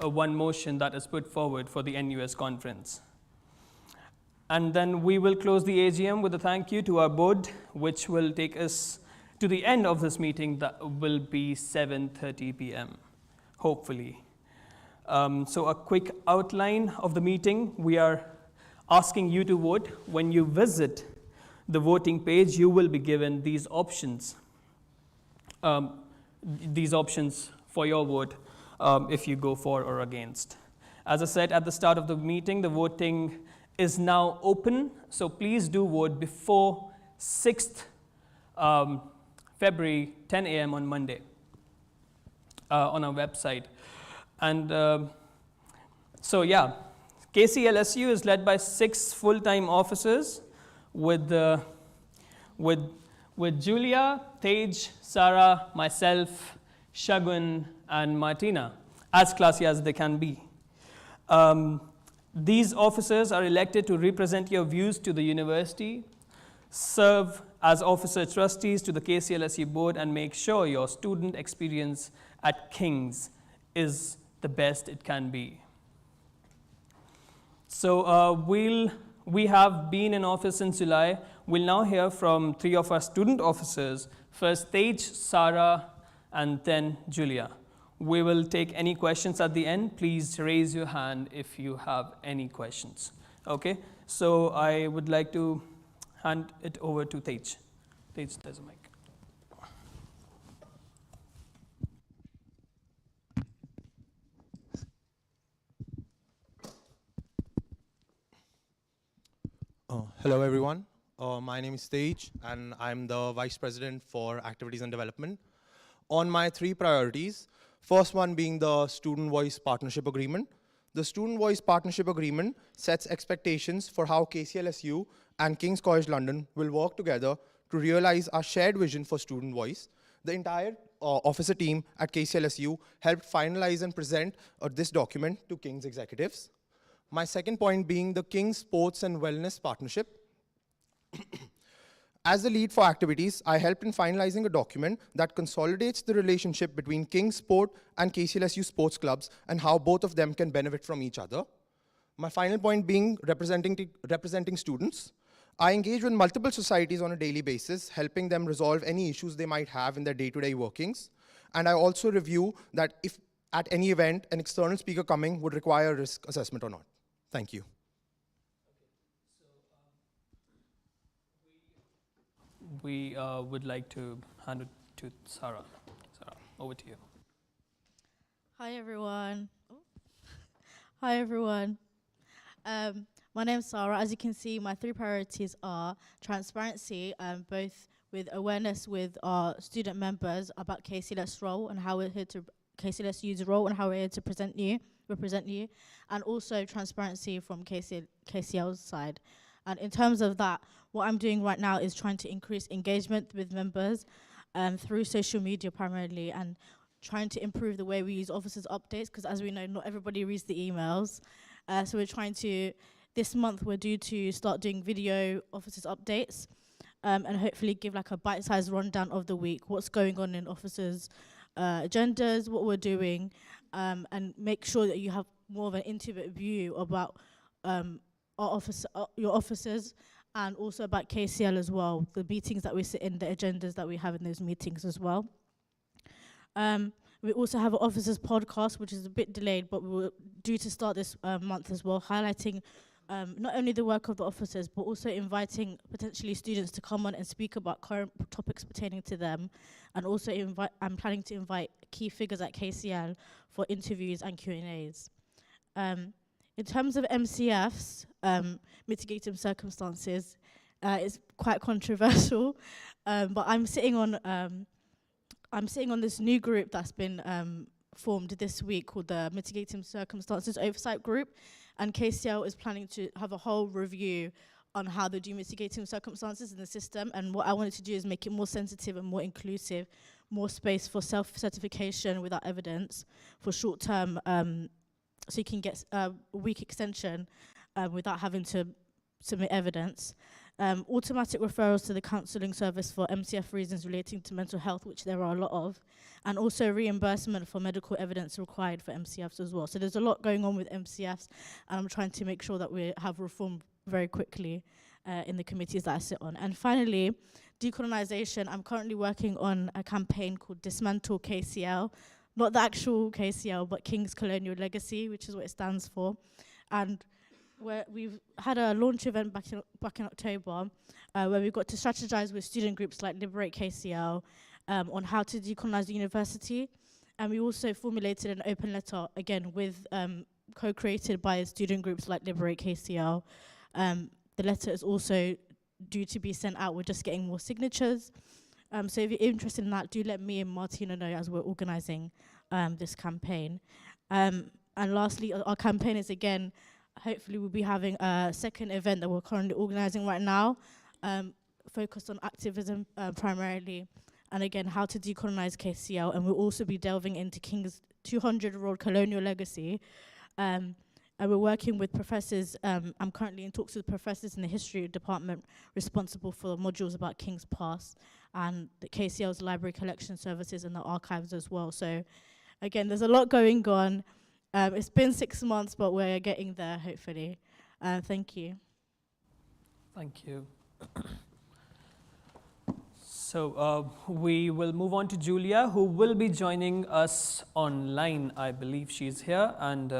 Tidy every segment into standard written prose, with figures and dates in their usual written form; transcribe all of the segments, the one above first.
one motion that is put forward for the NUS conference. And then we will close the AGM with a thank you to our board, which will take us to the end of this meeting. That will be 7:30 p.m., hopefully. So a quick outline of the meeting. We are asking you to vote. When you visit the voting page, you will be given these options. These options for your vote if you go for or against. As I said at the start of the meeting, the voting is now open, so please do vote before 6th February, 10 a.m. on Monday on our website. And so yeah, KCLSU is led by 6 full-time officers with Julia, Tej, Sarah, myself, Shagun, and Martina, as classy as they can be. These officers are elected to represent your views to the university, serve as officer trustees to the KCLSU board, and make sure your student experience at King's is the best it can be. So we have been in office since July. We'll now hear from 3 of our student officers, first Tej, Sarah, and then Julia. We will take any questions at the end. Please raise your hand if you have any questions. Okay, so I would like to hand it over to Tej. Tej, there's a mic. Hello, everyone. My name is Tej, and I'm the Vice President for Activities and Development. On my 3 priorities, first one being the Student Voice Partnership Agreement. The Student Voice Partnership Agreement sets expectations for how KCLSU and King's College London will work together to realize our shared vision for student voice. The entire officer team at KCLSU helped finalize and present this document to King's executives. My second point being the King's Sports and Wellness Partnership. As the lead for activities, I helped in finalizing a document that consolidates the relationship between King's Sport and KCLSU sports clubs and how both of them can benefit from each other. My final point being representing students. I engage with multiple societies on a daily basis, helping them resolve any issues they might have in their day-to-day workings. And I also review that if at any event an external speaker coming would require a risk assessment or not. Thank you. We would like to hand it to Sarah. Sarah, over to you. Hi, everyone. Hi, everyone. My name's Sarah. As you can see, my 3 priorities are transparency, both with awareness with our student members about KCLSU's role and how we're here to KCLSU's role and how we're here to represent you, and also transparency from KCL's side. And in terms of that, what I'm doing right now is trying to increase engagement with members through social media primarily, and trying to improve the way we use officers' updates, because as we know, not everybody reads the emails. So we're trying to, this month we're due to start doing video officers' updates, and hopefully give like a bite-sized rundown of the week, what's going on in officers' agendas, what we're doing, and make sure that you have more of an intimate view about your officers, and also about KCL as well, the meetings that we sit in, the agendas that we have in those meetings as well. We also have an officers podcast, which is a bit delayed, but we're due to start this month as well, highlighting not only the work of the officers, but also inviting potentially students to come on and speak about current topics pertaining to them, and also I'm planning to invite key figures at KCL for interviews and Q&As. In terms of MCFs, mitigating circumstances, it's quite controversial, but I'm sitting on this new group that's been formed this week called the Mitigating Circumstances Oversight Group, and KCL is planning to have a whole review on how they do mitigating circumstances in the system, and what I wanted to do is make it more sensitive and more inclusive, more space for self-certification without evidence, for short-term, so you can get a week extension without having to submit evidence. automatic referrals to the counselling service for MCF reasons relating to mental health, which there are a lot of, and also reimbursement for medical evidence required for MCFs as well. So there's a lot going on with MCFs, and I'm trying to make sure that we have reform very quickly in the committees that I sit on. And finally, decolonisation. I'm currently working on a campaign called Dismantle KCL, not the actual KCL, but King's Colonial Legacy, which is what it stands for. And we've had a launch event back in October where we got to strategize with student groups like Liberate KCL on how to decolonize the university. And we also formulated an open letter, again, with co-created by student groups like Liberate KCL. The letter is also due to be sent out. We're just getting more signatures. So if you're interested in that, do let me and Martina know as we're organizing this campaign. And lastly, our campaign is, again, hopefully we'll be having a second event that we're currently organizing right now, focused on activism primarily, and again, how to decolonize KCL. And we'll also be delving into King's 200-year-old colonial legacy. And we're working with professors. I'm currently in talks with professors in the history department responsible for the modules about King's past, and the KCL's library collection services and the archives as well. So again, there's a lot going on. It's been 6 months, but we're getting there, hopefully. Thank you. Thank you. So we will move on to Julia, who will be joining us online. I believe she's here, and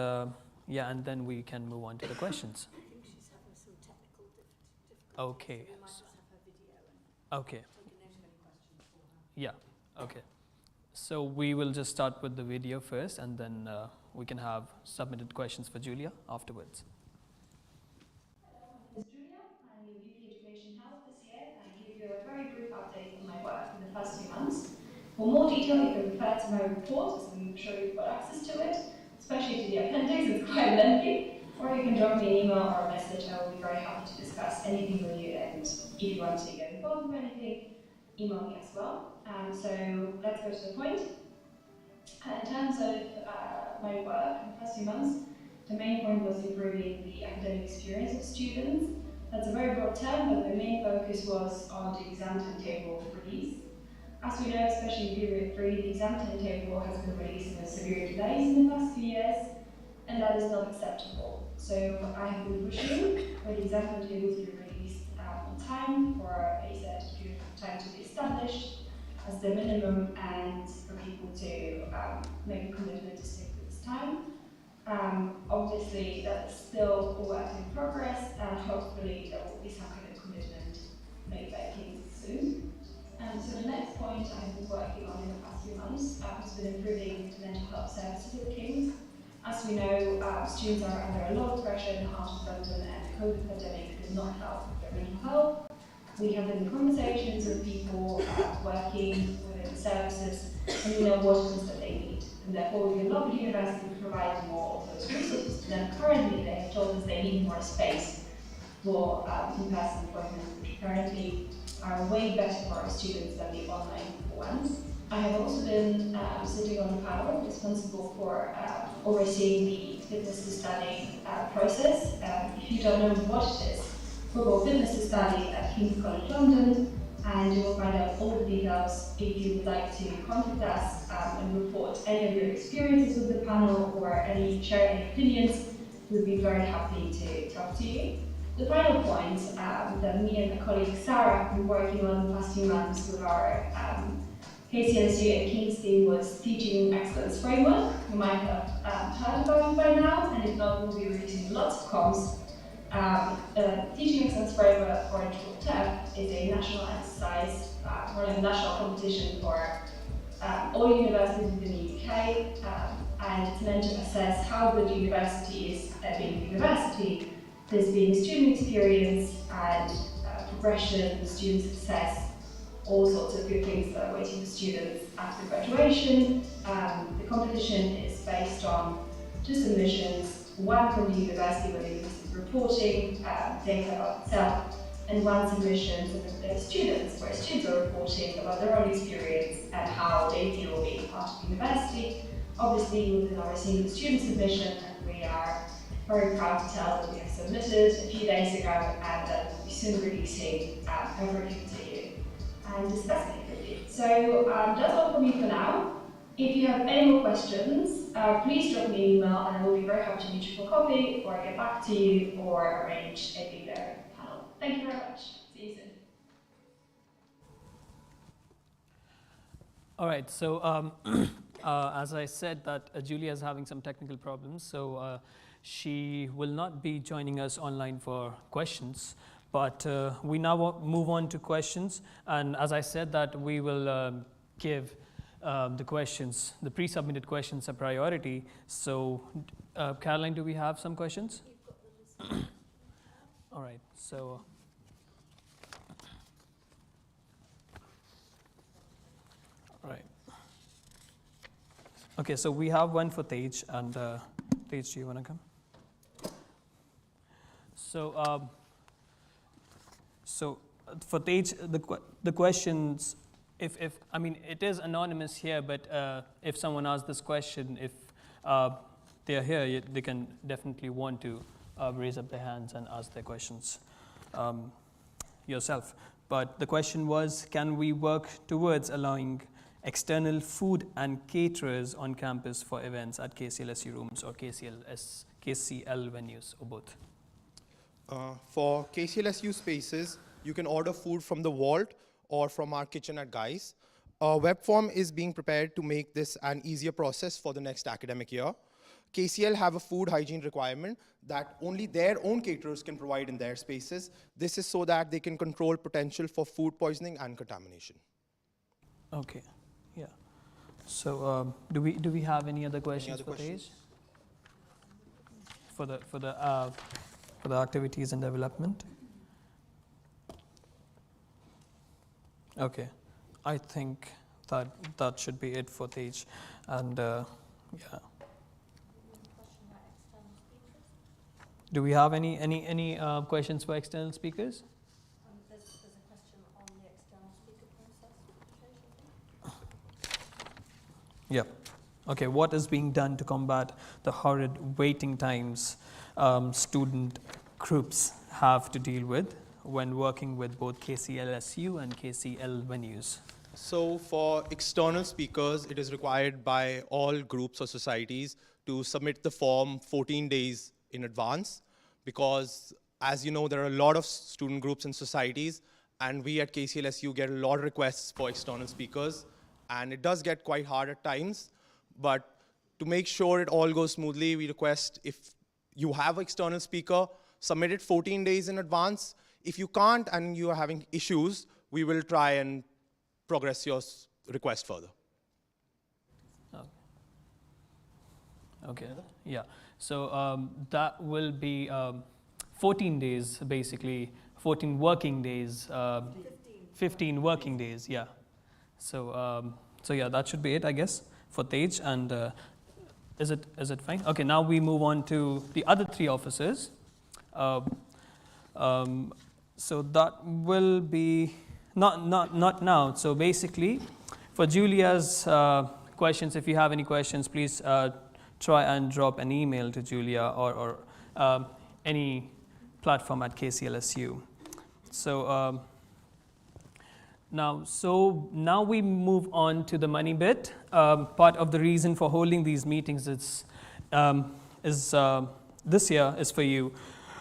yeah, and then we can move on to the questions. I think she's having some technical difficulties. Okay. We might just have her video and Okay. take a note of any questions for her. Yeah. Okay. So we will just start with the video first, and then we can have submitted questions for Julia afterwards. Hello, my name is Julia. I'm your VP Education Health this year, and I give you a very brief update on my work in the first 2 months. For more detail, you can refer to my report, as I'm sure you've got access to it, especially to the appendix. It's quite lengthy. Or you can drop me an email or a message. I will be very happy to discuss anything with you, and if you want to get involved with anything, email me as well. So let's go to the point. In terms of my work in the first few months, the main point was improving the academic experience of students. That's a very broad term, but the main focus was on the exam timetable release. As we know, especially in period 3, the exam timetable has been released with severe delays in the past few years, and that is not acceptable. So I have been pushing for the exam timetable to be released on time, for a set period of time to be established as the minimum, and for people to make a commitment to stick to this time. Obviously, that is still a work in progress, and hopefully there will be some kind of commitment made by King's soon. So the next point I have been working on in the past few months has been improving the mental health services at King's. As we know, students are under a lot of pressure in the heart of London, and the COVID pandemic did not help with their mental health. We have been in conversations with people working within the services, and we know what it is that they need. And therefore, we would love the university to provide more of those resources to them. Currently, they have told us they need more space for in-person appointments, which apparently are way better for our students than the online ones. I have also been sitting on a panel responsible for overseeing the fitness to study process. If you don't know what it is, we'll go fitness to study at King's College London, and you will find out all the details if you would like to contact us and report any of your experiences with the panel or share any opinions. We'd be very happy to talk to you. The final point that me and my colleague Sarah have been working on the past few months with our KCLSU and King's team was Teaching Excellence Framework. You might have heard about it by now, and if not, we'll be releasing lots of comms. Teaching Excellence Framework, or TEF, is a national exercise, or a national competition for all universities within the UK, and it's meant to assess how good university is at being a university. There's been student experience and progression, student success, all sorts of good things that are waiting for students after graduation. The competition is based on 2 submissions, one from the university where the university is reporting data about itself, and 1 submission from the students where students are reporting about their own experience and how they feel being part of the university. Obviously, we've been overseeing the student submission, and we are very proud to tell that we have submitted a few days ago, and that will be soon release date confirmation to you and discussing it with you. So that's all from me for now. If you have any more questions, please drop me an email and I will be very happy to meet you for coffee or get back to you or arrange a bigger panel. Thank you very much. See you soon. All right, so as I said that Julia is having some technical problems, so she will not be joining us online for questions, but we now move on to questions, and as I said that we will give the questions, the pre-submitted questions a priority. So Caroline, do we have some questions? All right, so right. Okay, so we have one for Tej, and Tej, do you want to come? So, for Tej, the questions, if I mean it is anonymous here, but if someone asks this question, if they are here, they can definitely want to raise up their hands and ask their questions yourself. But the question was, can we work towards allowing external food and caterers on campus for events at KCLSU rooms or KCL venues, or both? For KCLSU spaces, you can order food from the vault or from our kitchen at Guy's. A web form is being prepared to make this an easier process for the next academic year. KCL have a food hygiene requirement that only their own caterers can provide in their spaces. This is so that they can control potential for food poisoning and contamination. Okay, yeah. So do we have any other questions for Tej? For the activities and development? Okay, I think that should be it for Tej, and yeah. Do we have any questions for external speakers? There's a question on the external speaker process. Yeah. Okay, what is being done to combat the horrid waiting times student groups have to deal with when working with both KCLSU and KCL venues? So for external speakers, it is required by all groups or societies to submit the form 14 days in advance, because as you know, there are a lot of student groups and societies, and we at KCLSU get a lot of requests for external speakers, and it does get quite hard at times. But to make sure it all goes smoothly, we request, if you have an external speaker, submit it 14 days in advance. If you can't and you are having issues, we will try and progress your request further. Okay, yeah. So that will be 14 days, basically, 14 working days, 15 working days, yeah. So, so yeah, that should be it, I guess, for Tej. And is it fine? Okay, now we move on to the other three officers. So that will be not now. So basically, for Julia's questions, if you have any questions, please try and drop an email to Julia or any platform at KCLSU. So now we move on to the money bit. Part of the reason for holding these meetings is this year is for you,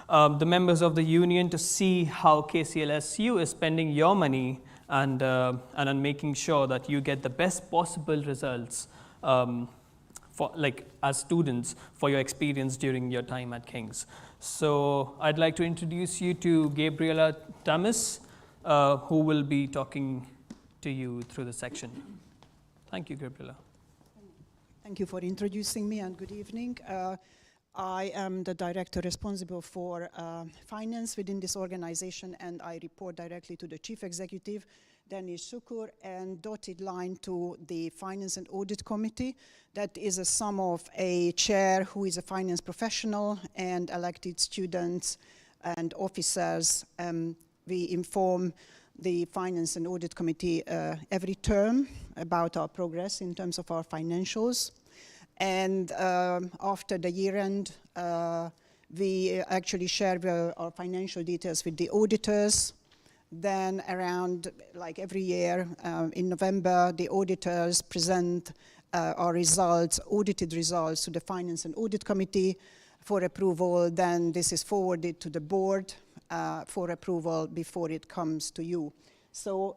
the members of the union, to see how KCLSU is spending your money and on making sure that you get the best possible results for, like, as students, for your experience during your time at King's. So I'd like to introduce you to Gabriela Tamis, who will be talking to you through the section. Thank you, Gabriela. Thank you for introducing me, and good evening. I am the director responsible for finance within this organization, and I report directly to the chief executive, Danish Sukur, and dotted line to the finance and audit committee. That is a sum of a chair who is a finance professional and elected students and officers. We inform the finance and audit committee every term about our progress in terms of our financials. And after the year end, We actually share our financial details with the auditors. Then around, like every year, in November, the auditors present our results, audited results, to the Finance and Audit Committee for approval. Then this is forwarded to the board for approval before it comes to you. So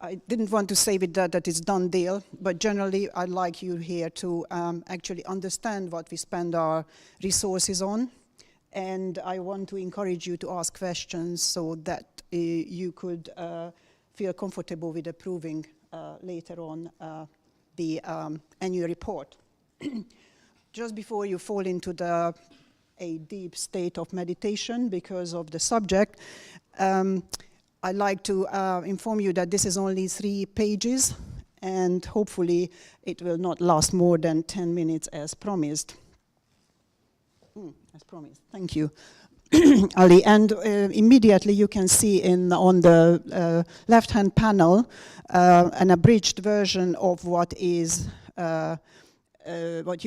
I didn't want to say with that it's done deal, but generally I'd like you here to actually understand what we spend our resources on. And I want to encourage you to ask questions so that you could feel comfortable with approving later on the annual report. Just before you fall into a deep state of meditation because of the subject, I'd like to inform you that this is only 3 pages, and hopefully it will not last more than 10 minutes as promised. As promised, thank you. Ali, and immediately you can see on the left-hand panel an abridged version of what you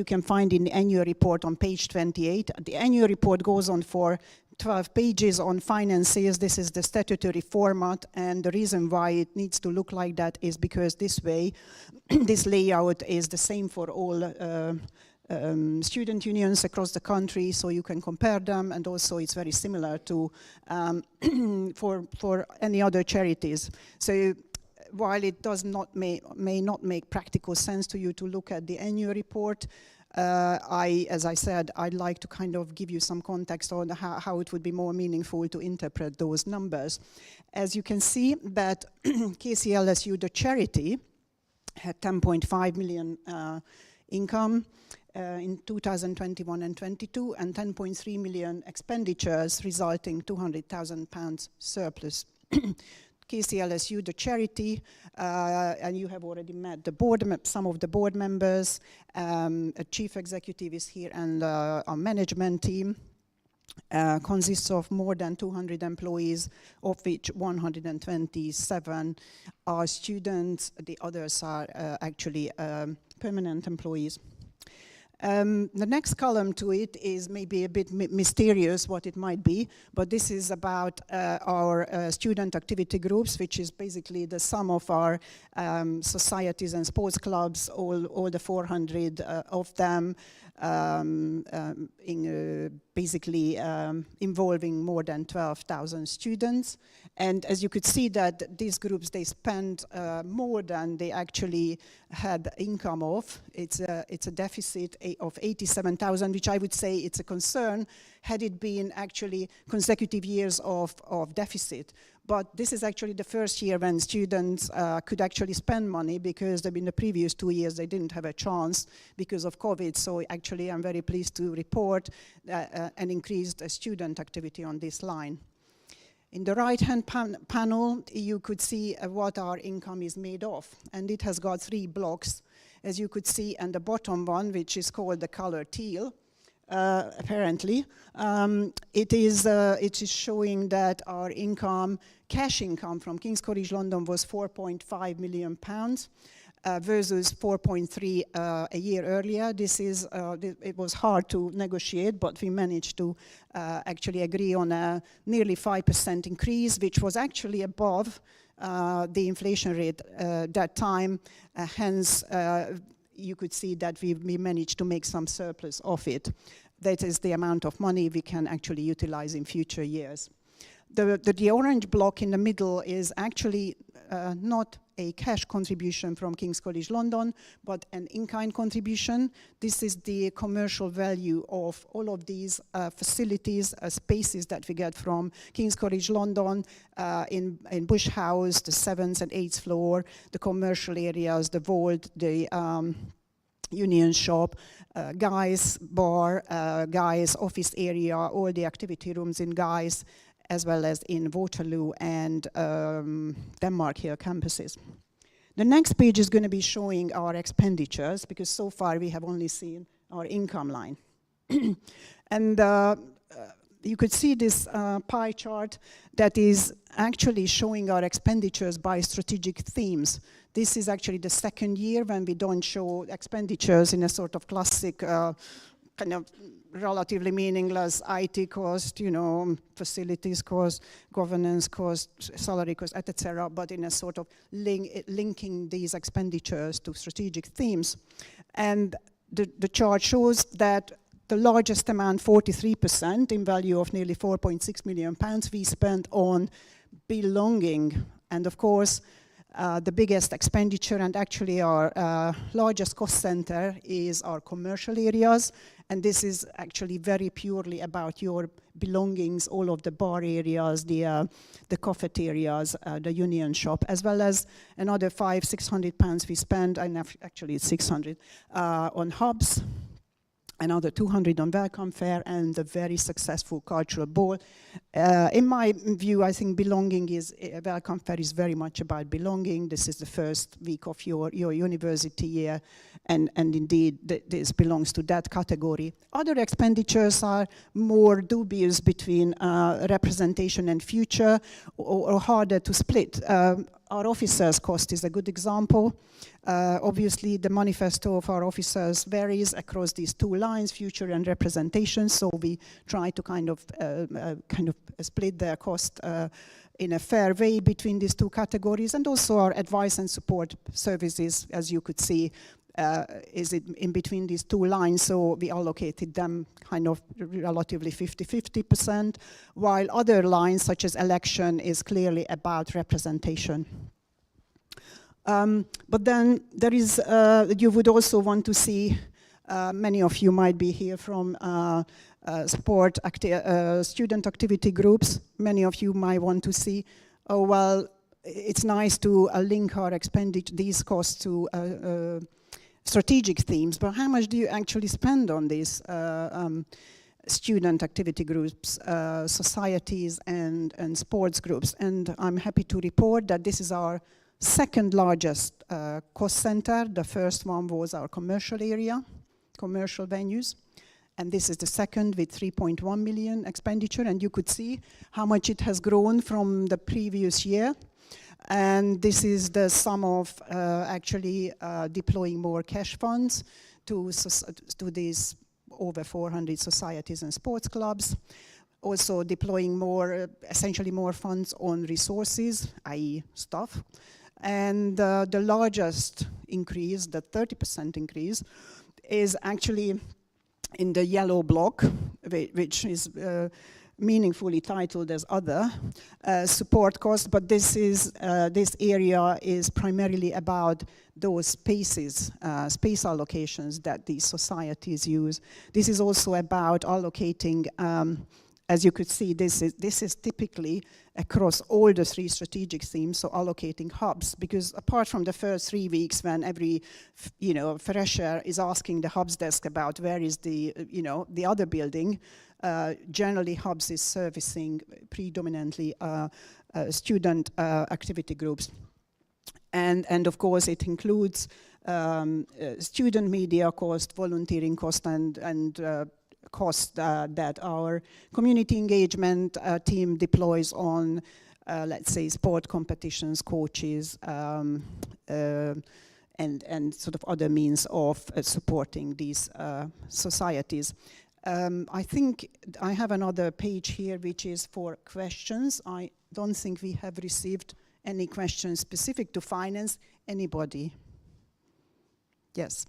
can find in the annual report on page 28. The annual report goes on for 12 pages on finances. This is the statutory format, and the reason why it needs to look like that is because this way, this layout is the same for all student unions across the country, so you can compare them, and also it's very similar to for any other charities. So while it does not may not make practical sense to you to look at the annual report, as I said, I'd like to kind of give you some context on how it would be more meaningful to interpret those numbers. As you can see that KCLSU, the charity, had 10.5 million income in 2021 and 22, and 10.3 million expenditures, resulting £200,000 surplus. KCLSU, the charity, and you have already met the board, some of the board members, a chief executive is here, and our management team consists of more than 200 employees, of which 127 are students. The others are actually permanent employees. The next column to it is maybe a bit mysterious what it might be, but this is about our student activity groups, which is basically the sum of our societies and sports clubs, all the 400 of them, basically involving more than 12,000 students. And as you could see that these groups, they spend more than they actually had income of. It's a deficit of 87,000, which I would say it's a concern had it been actually consecutive years of deficit. But this is actually the first year when students could actually spend money, because in the previous 2 years they didn't have a chance because of COVID. So actually I'm very pleased to report an increased student activity on this line. In the right-hand panel, you could see what our income is made of. And it has got 3 blocks, as you could see, and the bottom one, which is called the color teal, apparently. It is showing that our income, cash income from King's College London was £4.5 million. Versus 4.3 a year earlier. It was hard to negotiate, but we managed to actually agree on a nearly 5% increase, which was actually above the inflation rate that time. Hence, you could see that we managed to make some surplus of it. That is the amount of money we can actually utilize in future years. The orange block in the middle is actually not a cash contribution from King's College London, but an in-kind contribution. This is the commercial value of all of these facilities, spaces that we get from King's College London, in Bush House, the 7th and 8th floor, the commercial areas, the vault, the Union Shop, Guy's Bar, Guy's office area, all the activity rooms in Guy's, as well as in Waterloo and Denmark Hill campuses. The next page is going to be showing our expenditures, because so far we have only seen our income line. And you could see this pie chart that is actually showing our expenditures by strategic themes. This is actually the second year when we don't show expenditures in a sort of classic kind of relatively meaningless IT cost, you know, facilities cost, governance cost, salary cost, etc., but in a sort of linking these expenditures to strategic themes. And the chart shows that the largest amount, 43% in value of nearly 4.6 million pounds, we spent on belonging. And of course, the biggest expenditure and actually our largest cost center is our commercial areas. And this is actually very purely about your belongings, all of the bar areas, the cafeterias, the union shop, as well as another 500-600 pounds we spend, and actually it's 600, on hubs, another 200 on welcome fair, and a very successful cultural ball. In my view, I think welcome fair is very much about belonging. This is the first week of your university year, and indeed this belongs to that category. Other expenditures are more dubious between representation and future, or harder to split. Our officers' cost is a good example. Obviously, the manifesto of our officers varies across these two lines, future and representation. So we try to kind of split their cost in a fair way between these two categories. And also our advice and support services, as you could see, is in between these two lines. So we allocated them kind of relatively 50-50%, while other lines, such as election, is clearly about representation. But then there is, you would also want to see, many of you might be here from student activity groups. Many of you might want to see, oh, well, it's nice to link our expenditure, these costs to strategic themes, but how much do you actually spend on these student activity groups, societies, and sports groups? And I'm happy to report that this is our second largest cost center. The first one was our commercial area, commercial venues. And this is the second with 3.1 million expenditure. And you could see how much it has grown from the previous year. And this is the sum of actually deploying more cash funds to these over 400 societies and sports clubs. Also deploying more, essentially more funds on resources, i.e. staff. And the largest increase, the 30% increase, is actually in the yellow block, which is meaningfully titled as other support costs, but this area is primarily about those spaces, space allocations that these societies use. This is also about allocating, as you could see, this is typically across all the three strategic themes, so allocating hubs, because apart from the first 3 weeks when every fresher is asking the hubs desk about where is the other building, generally hubs is servicing predominantly student activity groups. And of course it includes student media cost, volunteering cost, and cost that our community engagement team deploys on, let's say, sport competitions, coaches, and sort of other means of supporting these societies. I think I have another page here which is for questions. I don't think we have received any questions specific to finance. Anybody? Yes.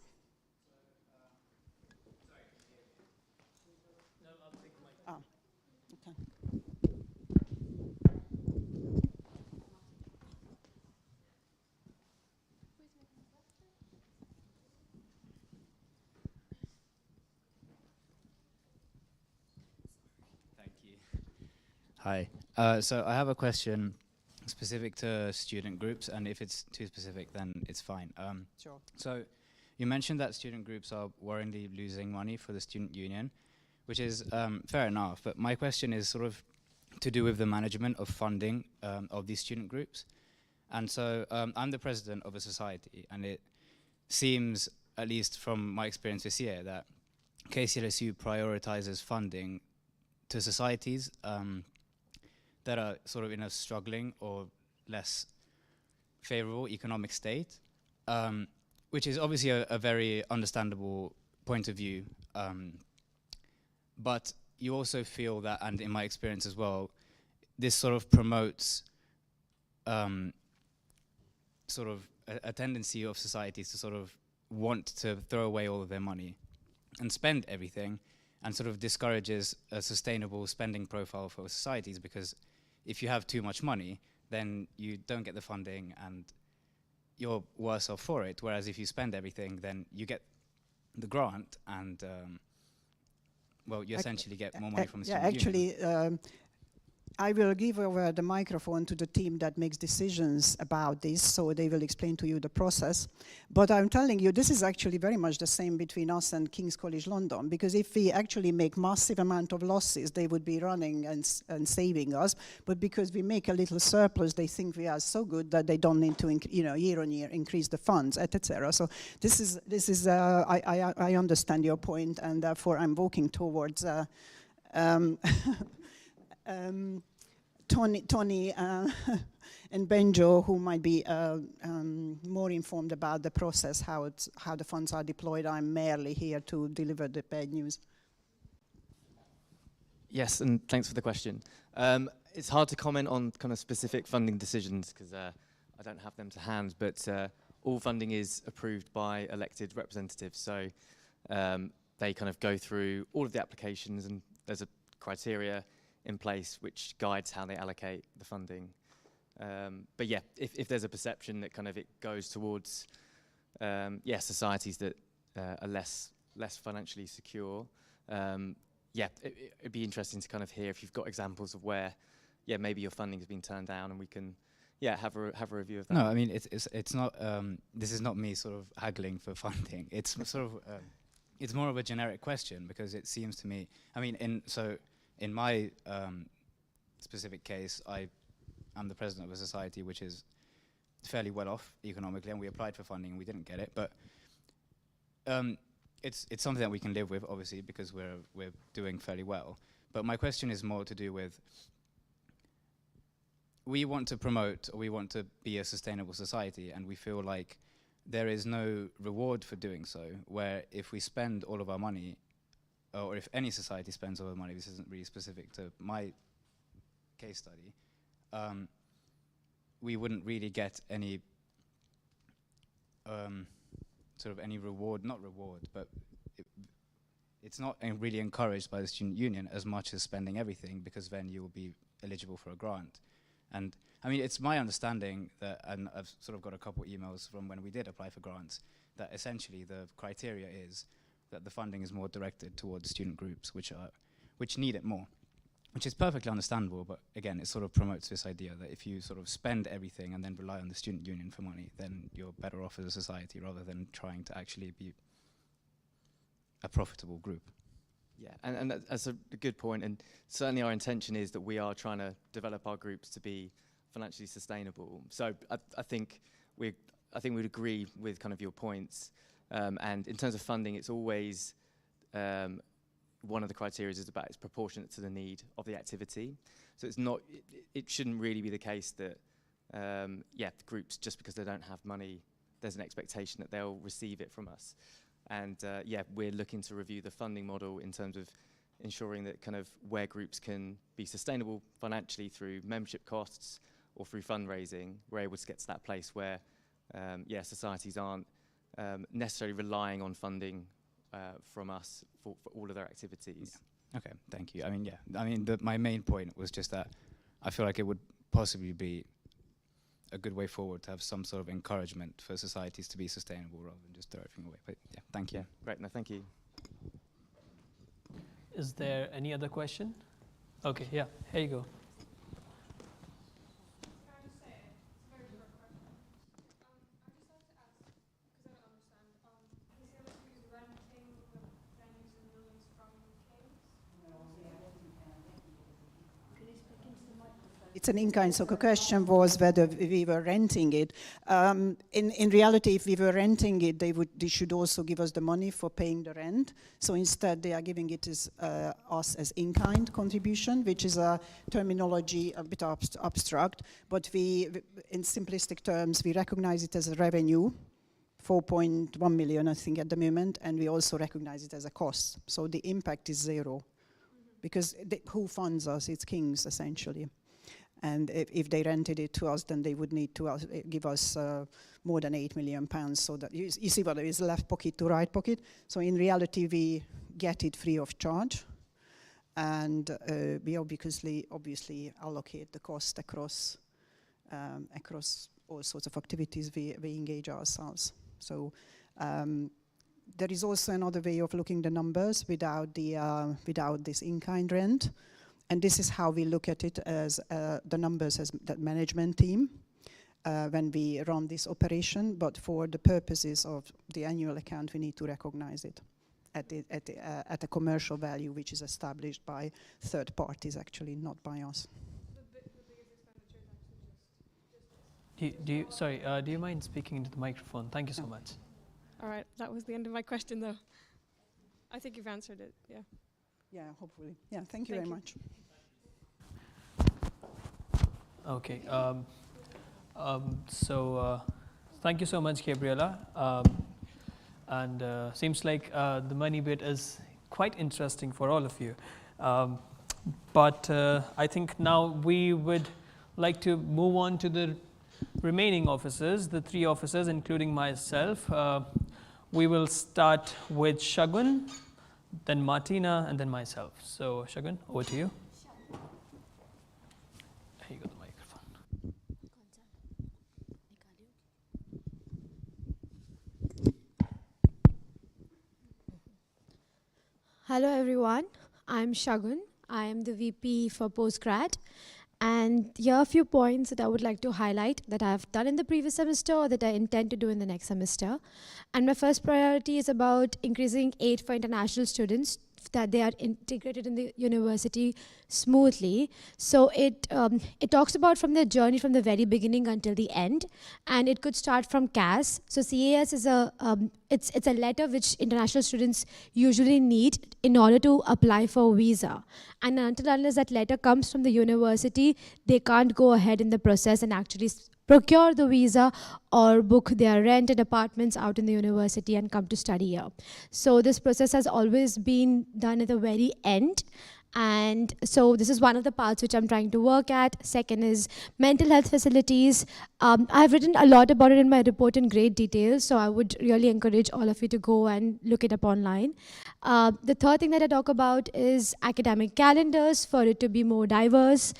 Hi. So I have a question specific to student groups, and if it's too specific, then it's fine. Sure. So you mentioned that student groups are worryingly losing money for the student union, which is fair enough. But my question is sort of to do with the management of funding of these student groups. And so I'm the president of a society, and it seems, at least from my experience this year, that KCLSU prioritizes funding to societies that are sort of in a struggling or less favorable economic state, which is obviously a very understandable point of view. but you also feel that, and in my experience as well, this sort of promotes sort of a tendency of societies to sort of want to throw away all of their money and spend everything, and sort of discourages a sustainable spending profile for societies, because if you have too much money, then you don't get the funding and you're worse off for it. Whereas if you spend everything, then you get the grant and, well, you essentially get more money from the student union. Actually, I will give over the microphone to the team that makes decisions about this, so they will explain to you the process. But I'm telling you, this is actually very much the same between us and King's College London, because if we actually make massive amount of losses, they would be running and saving us. But because we make a little surplus, they think we are so good that they don't need to, year on year increase the funds, etc. So this is I understand your point, and therefore I'm working towards. Tony and Benjo, who might be more informed about the process, how the funds are deployed. I'm merely here to deliver the bad news. Yes, and thanks for the question. It's hard to comment on kind of specific funding decisions because I don't have them to hand, but all funding is approved by elected representatives. So they kind of go through all of the applications, and there's a criteria in place which guides how they allocate the funding. But yeah, if there's a perception that kind of it goes towards societies that are less financially secure, it'd be interesting to kind of hear if you've got examples of where maybe your funding has been turned down, and we can have a review of that. No, I mean it's not. This is not me sort of haggling for funding. It's sort of it's more of a generic question, because it seems to me. I mean, in my specific case, I'm the president of a society which is fairly well off economically, and we applied for funding and we didn't get it. But it's something that we can live with, obviously, because we're doing fairly well. But my question is more to do with, we want to promote, or we want to be a sustainable society, and we feel like there is no reward for doing so, where if we spend all of our money, or if any society spends all the money, this isn't really specific to my case study, we wouldn't really get any sort of any reward, not reward, but it's not really encouraged by the student union as much as spending everything, because then you will be eligible for a grant. And I mean, it's my understanding that, and I've sort of got a couple emails from when we did apply for grants, that essentially the criteria is that the funding is more directed towards student groups which need it more, which is perfectly understandable. But again, it sort of promotes this idea that if you sort of spend everything and then rely on the student union for money, then you're better off as a society rather than trying to actually be a profitable group. Yeah, and that's a good point, and certainly our intention is that we are trying to develop our groups to be financially sustainable. So I think we'd agree with kind of your points. And in terms of funding, it's always one of the criteria is about it's proportionate to the need of the activity. So it's not. It shouldn't really be the case that the groups, just because they don't have money, there's an expectation that they'll receive it from us. And we're looking to review the funding model in terms of ensuring that kind of where groups can be sustainable financially through membership costs or through fundraising, we're able to get to that place where societies aren't necessarily relying on funding from us for all of their activities. Yeah. Okay, thank you. I mean, my main point was just that I feel like it would possibly be a good way forward to have some sort of encouragement for societies to be sustainable rather than just throw everything away. But yeah, thank you. Yeah, great. No, thank you. Is there any other question? Okay, yeah, here you go. It's an in-kind, so the question was whether we were renting it. In reality, if we were renting it, they should also give us the money for paying the rent. So instead, they are giving it as us as in-kind contribution, which is a terminology a bit abstract. But in simplistic terms, we recognize it as a revenue, 4.1 million, I think, at the moment, and we also recognize it as a cost. So the impact is zero. because who funds us? It's King's, essentially. And if they rented it to us, then they would need to give us more than £8 million, so that you see what there is left pocket to right pocket. So in reality, we get it free of charge, and we obviously allocate the cost across all sorts of activities we engage ourselves. So there is also another way of looking the numbers without this in-kind rent. And this is how we look at it as the numbers as the management team when we run this operation. But for the purposes of the annual account, we need to recognize it at a commercial value, which is established by third parties, actually, not by us. Do you mind speaking into the microphone? Thank you so much. All right, that was the end of my question, though. I think you've answered it, yeah. Yeah, hopefully. Yeah, thank you very much. Okay. Thank you so much, Gabriela. Seems like the money bit is quite interesting for all of you. But I think now we would like to move on to the remaining officers, the 3 officers, including myself. We will start with Shagun, then Martina, and then myself. So, Shagun, over to you. Here you go, the microphone. Hello, everyone. I'm Shagun. I am the VP for Postgrad. And here are a few points that I would like to highlight that I have done in the previous semester or that I intend to do in the next semester. And my first priority is about increasing aid for international students, that they are integrated in the university smoothly. So it talks about from their journey from the very beginning until the end, and it could start from CAS. So CAS is it's a letter which international students usually need in order to apply for a visa. And until unless that letter comes from the university, they can't go ahead in the process and actually procure the visa or book their rented apartments out in the university and come to study here. So this process has always been done at the very end. And so this is one of the parts which I'm trying to work at. Second is mental health facilities. I've written a lot about it in my report in great detail, so I would really encourage all of you to go and look it up online. The third thing that I talk about is academic calendars for it to be more diverse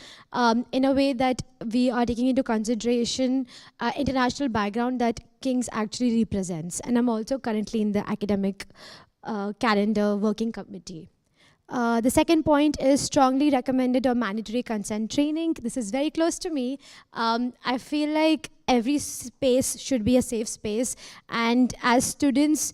in a way that we are taking into consideration international background that King's actually represents. And I'm also currently in the academic calendar working committee. The second point is strongly recommended or mandatory consent training. This is very close to me. I feel like every space should be a safe space, and as students,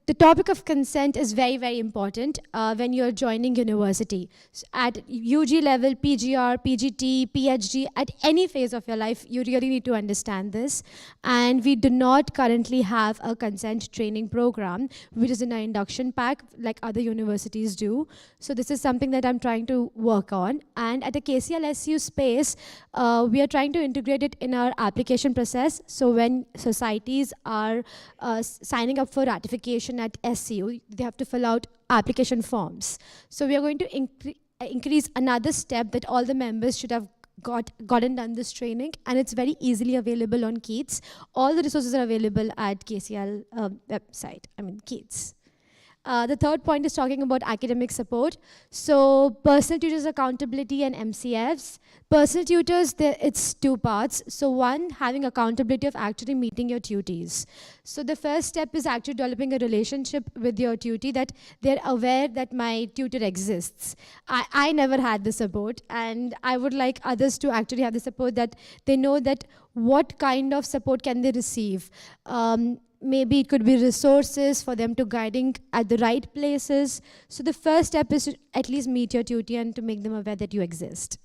the topic of consent is very, very important when you're joining university. So at UG level, PGR, PGT, PhD, at any phase of your life, you really need to understand this. And we do not currently have a consent training program, which is in our induction pack, like other universities do. So this is something that I'm trying to work on. And at the KCLSU space, we are trying to integrate it in our application process. So when societies are signing up for ratification at SCU, they have to fill out application forms. So we are going to increase another step that all the members should have gotten done this training, and it's very easily available on Keats. All the resources are available at KCL website, Keats. The third point is talking about academic support. So personal tutors accountability and MCFs. Personal tutors, it's 2 parts. So one, having accountability of actually meeting your tutees. So the first step is actually developing a relationship with your tutee, that they're aware that my tutor exists. I never had the support, and I would like others to actually have the support, that they know that what kind of support can they receive. Maybe it could be resources for them to guiding at the right places. So the first step is to at least meet your tutee and to make them aware that you exist.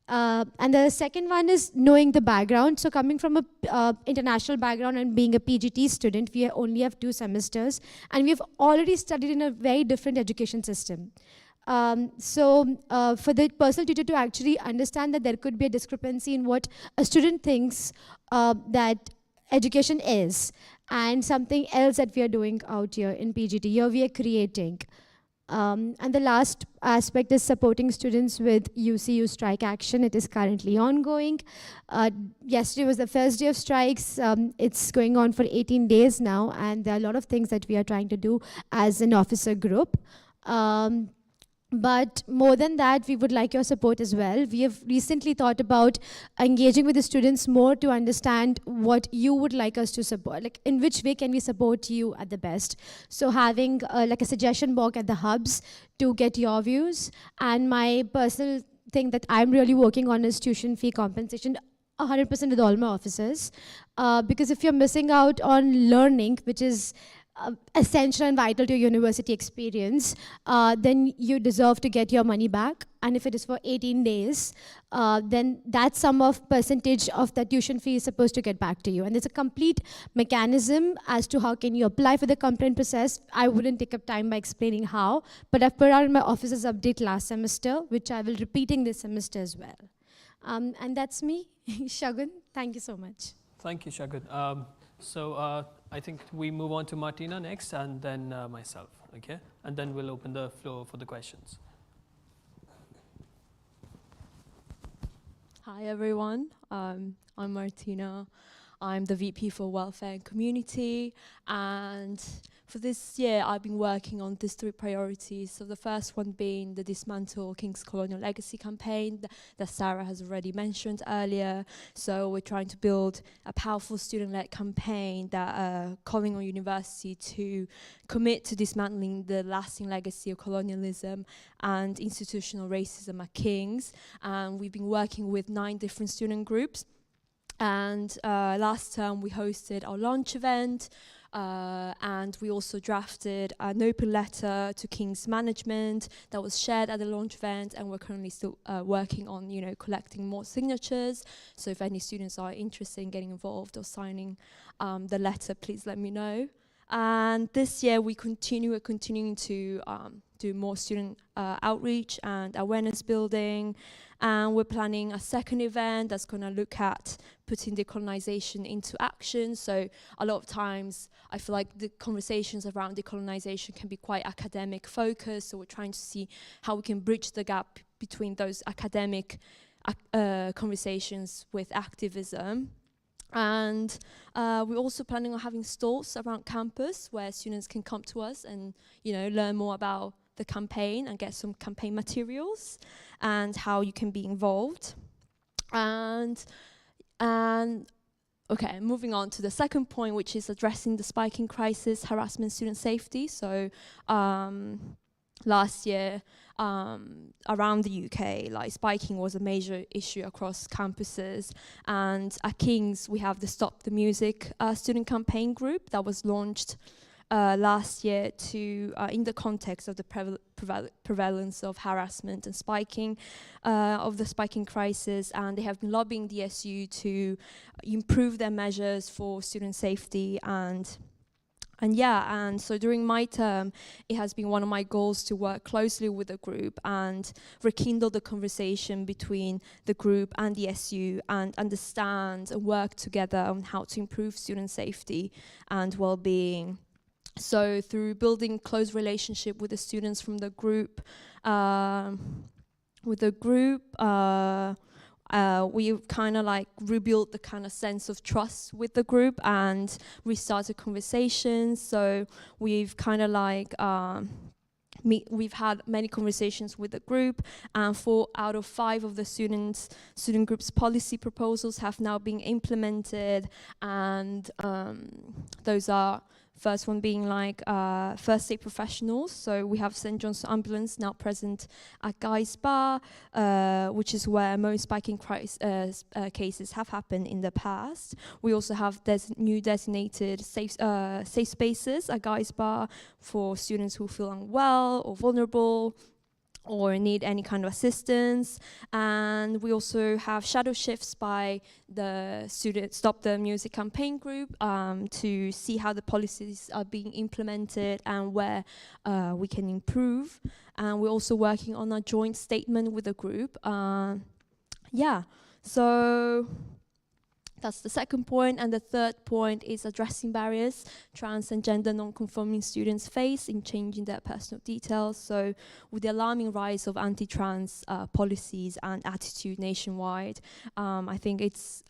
And the second one is knowing the background. So coming from a international background and being a PGT student, we only have 2 semesters, and we've already studied in a very different education system. For the personal tutor to actually understand that there could be a discrepancy in what a student thinks that education is, and something else that we are doing out here in PGT. Here we are creating. And the last aspect is supporting students with UCU strike action. It is currently ongoing. Yesterday was the first day of strikes. It's going on for 18 days now, and there are a lot of things that we are trying to do as an officer group. But more than that, we would like your support as well. We have recently thought about engaging with the students more to understand what you would like us to support, like in which way can we support you at the best. So having like a suggestion box at the hubs to get your views. And my personal thing that I'm really working on is tuition fee compensation 100% with all my officers. Because if you're missing out on learning, which is essential and vital to your university experience, then you deserve to get your money back. And if it is for 18 days, then that sum of percentage of that tuition fee is supposed to get back to you. And there's a complete mechanism as to how can you apply for the complaint process. I wouldn't take up time by explaining how, but I've put out in my officer's update last semester, which I will repeating this semester as well. And that's me, Shagun. Thank you so much. Thank you, Shagun. I think we move on to Martina next, and then myself, okay? And then we'll open the floor for the questions. Hi everyone, I'm Martina. I'm the VP for Welfare and Community, and for this year I've been working on these 3 priorities. So the first one being the Dismantle King's Colonial Legacy campaign that Sarah has already mentioned earlier. So we're trying to build a powerful student-led campaign that calling on university to commit to dismantling the lasting legacy of colonialism and institutional racism at King's. And we've been working with 9 different student groups. And last term we hosted our launch event, and we also drafted an open letter to King's management that was shared at the launch event, and we're currently still working on, collecting more signatures. So if any students are interested in getting involved or signing the letter, please let me know. And this year we're continuing to do more student outreach and awareness building. And we're planning a second event that's going to look at putting decolonization into action. So a lot of times I feel like the conversations around decolonization can be quite academic focused. So we're trying to see how we can bridge the gap between those academic conversations with activism. And we're also planning on having stalls around campus where students can come to us and learn more about the campaign and get some campaign materials and how you can be involved. And okay, moving on to the second point, which is addressing the spiking crisis, harassment, student safety. So last year around the UK, like spiking was a major issue across campuses. And at King's, we have the Stop the Music student campaign group that was launched last year to in the context of the prevalence of harassment and spiking of the spiking crisis, and they have been lobbying the SU to improve their measures for student safety and so during my term, it has been one of my goals to work closely with the group and rekindle the conversation between the group and the SU and understand and work together on how to improve student safety and well-being. So through building close relationship with the students from the group, we've kind of like rebuilt the kind of sense of trust with the group and restarted conversations. So we've kind of like we've had many conversations with the group, and 4 out of 5 of the student group's policy proposals have now been implemented, and those are first one being like first aid professionals. So we have St. John's Ambulance now present at Guy's Bar, which is where most spiking cases have happened in the past. We also have new designated safe spaces at Guy's Bar for students who feel unwell or vulnerable or need any kind of assistance. And we also have shadow shifts by the student Stop the Music campaign group to see how the policies are being implemented and where we can improve. And we're also working on a joint statement with the group. So That's the second point. And the third point is addressing barriers trans and gender non-conforming students face in changing their personal details. So with the alarming rise of anti-trans policies and attitude nationwide, I think it's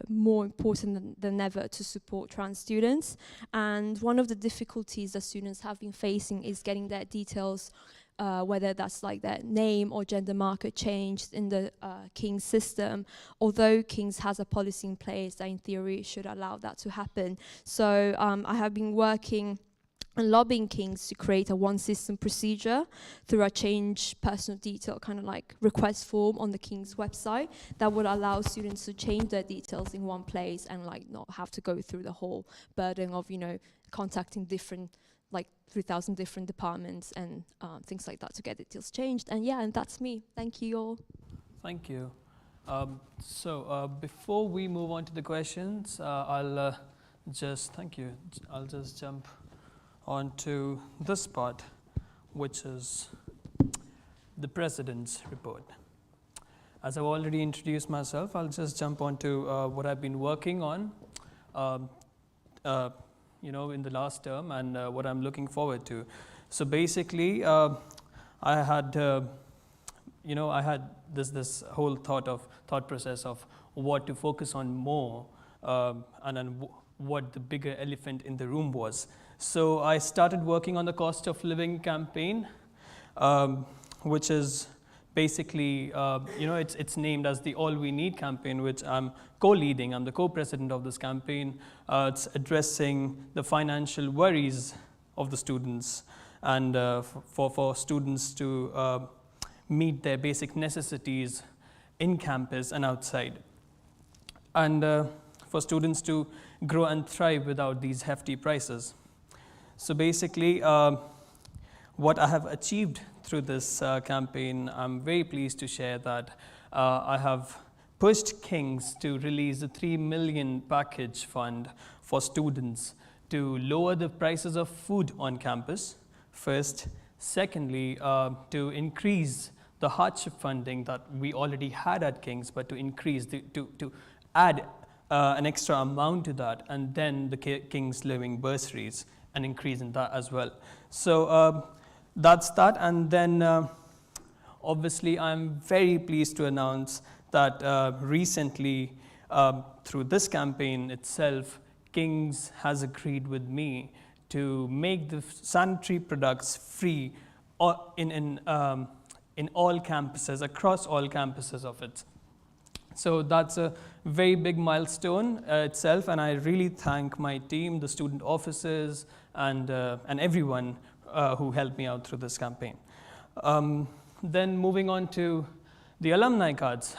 more important than ever to support trans students. And one of the difficulties that students have been facing is getting their details, whether that's like their name or gender marker changed in the King's system, although King's has a policy in place that in theory should allow that to happen. So I have been working and lobbying King's to create a one system procedure through a change personal detail kind of like request form on the King's website that would allow students to change their details in one place and like not have to go through the whole burden of, you know, contacting different like 3,000 different departments and things like that to get details changed. And yeah, and that's me. Thank you all. Thank you. Before we move on to the questions, I'll just jump on to this part, which is the President's report. As I've already introduced myself, I'll just jump on to what I've been working on in the last term and what I'm looking forward to. So basically, I had this whole thought process of what to focus on more, and then what the bigger elephant in the room was. So I started working on the cost of living campaign, which is basically, it's named as the All We Need campaign, which I'm co-leading. I'm the co-president of this campaign. It's addressing the financial worries of the students and for students to meet their basic necessities in campus and outside. And for students to grow and thrive without these hefty prices. So basically, what I have achieved through this campaign, I'm very pleased to share that I have pushed King's to release a 3 million package fund for students to lower the prices of food on campus, first. Secondly, to increase the hardship funding that we already had at King's, but to increase, to add an extra amount to that, and then the King's Living bursaries, an increase in that as well. So that's that, and then obviously I'm very pleased to announce that recently, through this campaign itself, King's has agreed with me to make the sanitary products free in all campuses, across all campuses of it. So that's a very big milestone itself, and I really thank my team, the student officers, and everyone who helped me out through this campaign. Then moving on to the alumni cards.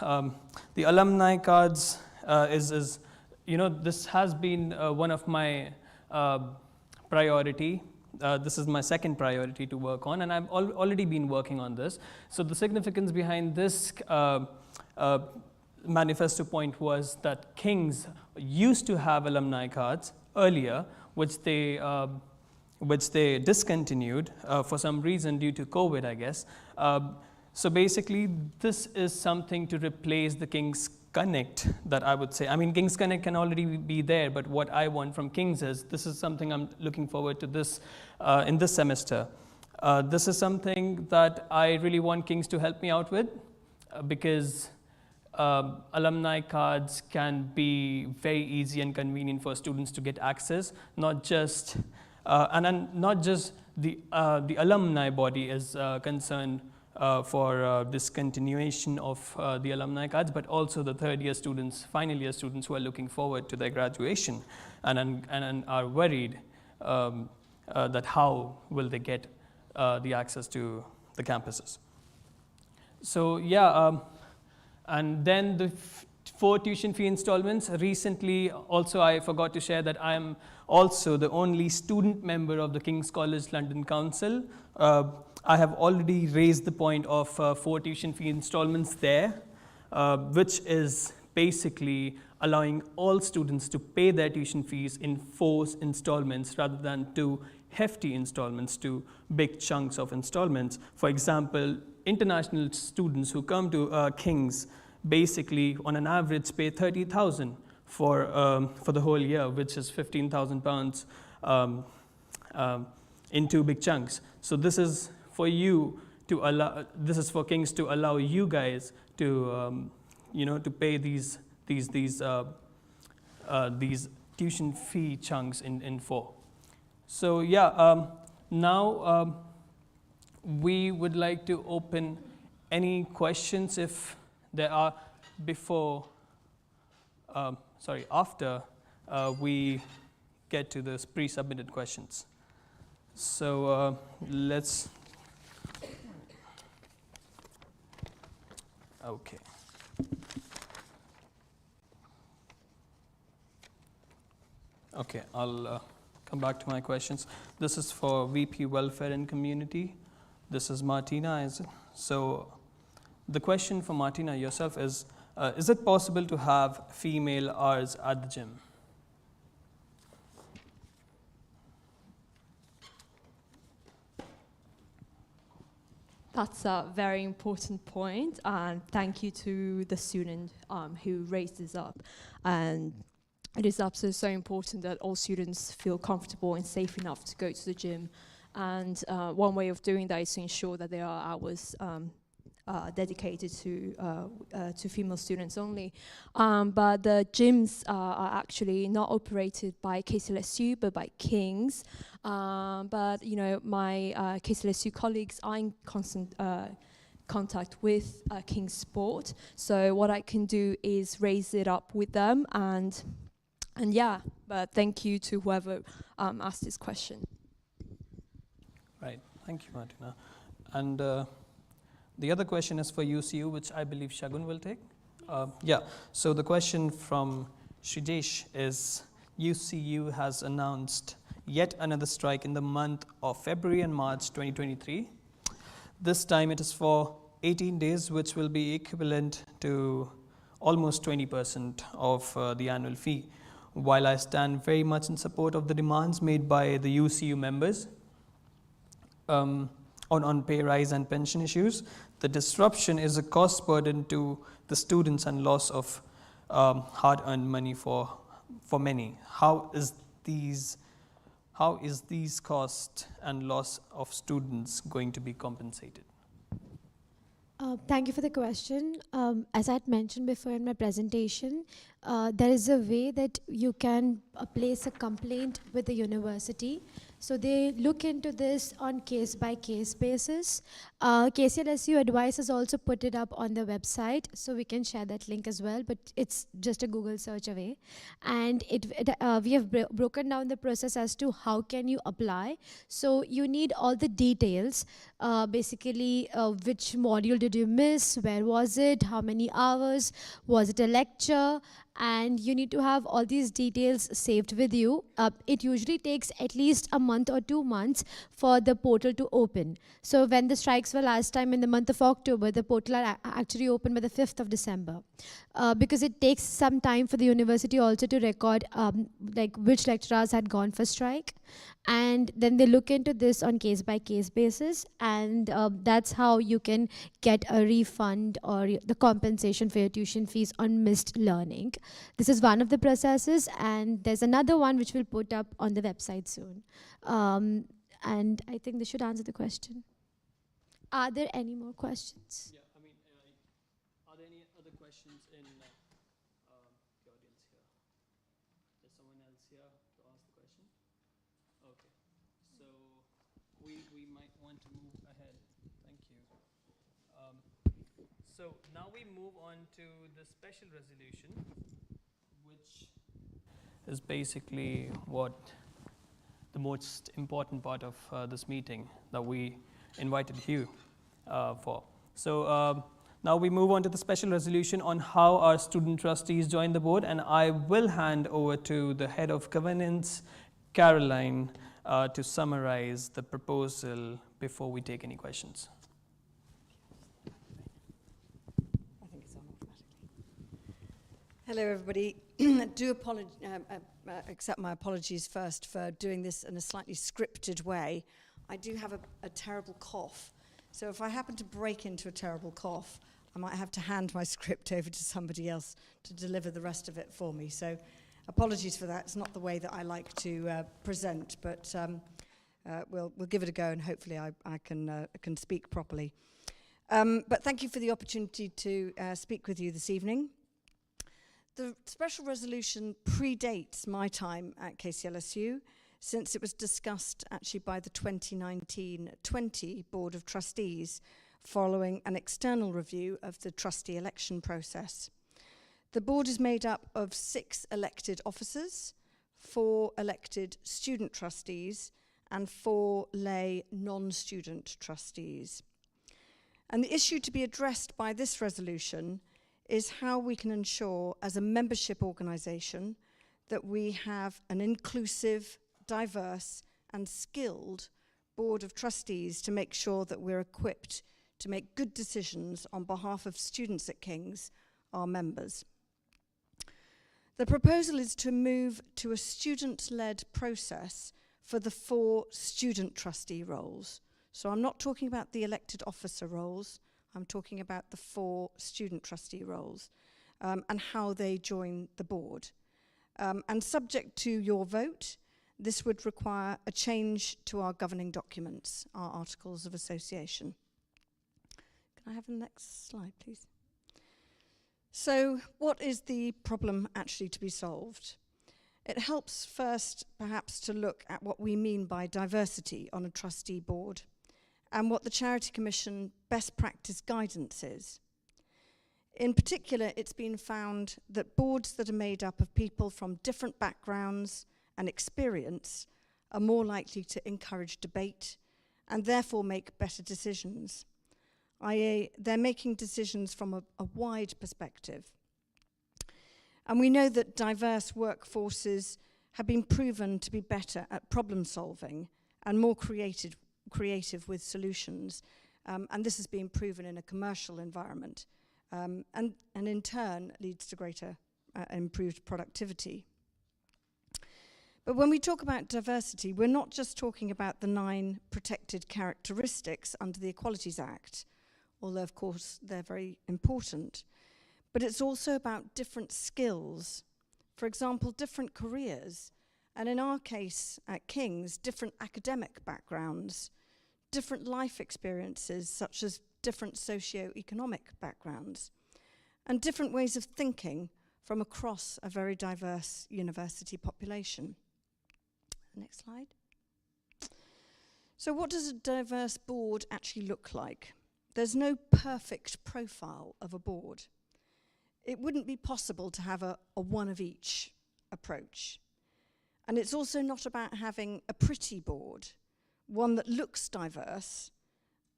The alumni cards this has been one of my priority. This is my second priority to work on, and I've already been working on this. So the significance behind this manifesto point was that King's used to have alumni cards earlier, which they discontinued for some reason due to COVID, I guess. So basically, this is something to replace the King's Connect that I would say. I mean, King's Connect can already be there, but what I want from King's is, this is something I'm looking forward to this in this semester. This is something that I really want King's to help me out with because alumni cards can be very easy and convenient for students to get access, not just the alumni body is concerned for discontinuation of the alumni cards, but also the third year students, final year students who are looking forward to their graduation and are worried that how will they get the access to the campuses. So yeah, and then the 4 tuition fee installments. Recently, also I forgot to share that I am also the only student member of the King's College London Council. I have already raised the point of 4 tuition fee installments there, which is basically allowing all students to pay their tuition fees in 4 installments rather than 2 hefty installments, 2 big chunks of installments. For example, international students who come to King's basically on an average pay 30,000 for the whole year, which is £15,000 in two big chunks. So this is for you to allow. This is for Kings to allow you guys to to pay these tuition fee chunks in four. So yeah, now we would like to open any questions if there are after we get to the pre-submitted questions. So let's. Okay. Okay, I'll come back to my questions. This is for VP Welfare and Community. This is Martina. So the question for Martina yourself is it possible to have female hours at the gym? That's a very important point, and thank you to the student who raised this up. And it is absolutely so important that all students feel comfortable and safe enough to go to the gym. And one way of doing that is to ensure that there are hours dedicated to female students only. But the gyms are actually not operated by KCLSU, but by Kings. But my KCLSU colleagues are in constant contact with King's Sport. So what I can do is raise it up with them, and yeah. But thank you to whoever asked this question. Right. Thank you, Martina. And the other question is for UCU, which I believe Shagun will take. Yeah. So the question from Shidesh is: UCU has announced yet another strike in the month of February and March 2023. This time it is for 18 days, which will be equivalent to almost 20% of the annual fee. While I stand very much in support of the demands made by the UCU members on pay rise and pension issues, the disruption is a cost burden to the students and loss of hard-earned money for many. How is these cost and loss of students going to be compensated? Thank you for the question. As I had mentioned before in my presentation, there is a way that you can place a complaint with the university. So they look into this on case-by-case basis. KCLSU Advice has also put it up on the website, so we can share that link as well, but it's just a Google search away. And we have broken down the process as to how can you apply. So you need all the details, basically which module did you miss, where was it, how many hours, was it a lecture, and you need to have all these details saved with you. It usually takes at least a month or 2 months for the portal to open. So when the strikes were last time in the month of October, the portal actually opened by the 5th of December. Because it takes some time for the university also to record like which lecturers had gone for strike. And then they look into this on case-by-case basis, and that's how you can get a refund or the compensation for your tuition fees on missed learning. This is one of the processes, and there's another one which we'll put up on the website soon. And I think this should answer the question. Are there any more questions? Yeah, I mean, are there any other questions in the audience here? Is someone else here to ask the question? Okay, so we might want to move ahead. Thank you. So now we move on to the special resolution, which is basically what the most important part of this meeting that we invited you for. So now we move on to the special resolution on how our student trustees join the board, and I will hand over to the head of governance, Caroline, to summarize the proposal before we take any questions. Hello, everybody. Do accept my apologies first for doing this in a slightly scripted way. I do have a terrible cough. So if I happen to break into a terrible cough, I might have to hand my script over to somebody else to deliver the rest of it for me. So apologies for that. It's not the way that I like to present, but we'll give it a go, and hopefully I can speak properly. But thank you for the opportunity to speak with you this evening. The special resolution predates my time at KCLSU, since it was discussed actually by the 2019-20 Board of Trustees following an external review of the trustee election process. The board is made up of 6 elected officers, 4 elected student trustees, and 4 lay non-student trustees. And the issue to be addressed by this resolution is how we can ensure, as a membership organisation, that we have an inclusive, diverse and skilled board of trustees to make sure that we're equipped to make good decisions on behalf of students at King's, our members. The proposal is to move to a student-led process for the 4 student trustee roles. So I'm not talking about the elected officer roles, I'm talking about the 4 student trustee roles and how they join the board. And subject to your vote, this would require a change to our governing documents, our Articles of Association. Can I have the next slide, please? So what is the problem actually to be solved? It helps first perhaps to look at what we mean by diversity on a trustee board and what the Charity Commission best practice guidance is. In particular, it's been found that boards that are made up of people from different backgrounds and experience are more likely to encourage debate and therefore make better decisions, i.e. they're making decisions from a wide perspective. And we know that diverse workforces have been proven to be better at problem solving and more creative with solutions. And this has been proven in a commercial environment and in turn leads to greater improved productivity. But when we talk about diversity, we're not just talking about the 9 protected characteristics under the Equalities Act, although of course they're very important, but it's also about different skills, for example, different careers, and in our case at King's, different academic backgrounds, different life experiences such as different socio-economic backgrounds, and different ways of thinking from across a very diverse university population. Next slide. So what does a diverse board actually look like? There's no perfect profile of a board. It wouldn't be possible to have a one of each approach. And it's also not about having a pretty board, one that looks diverse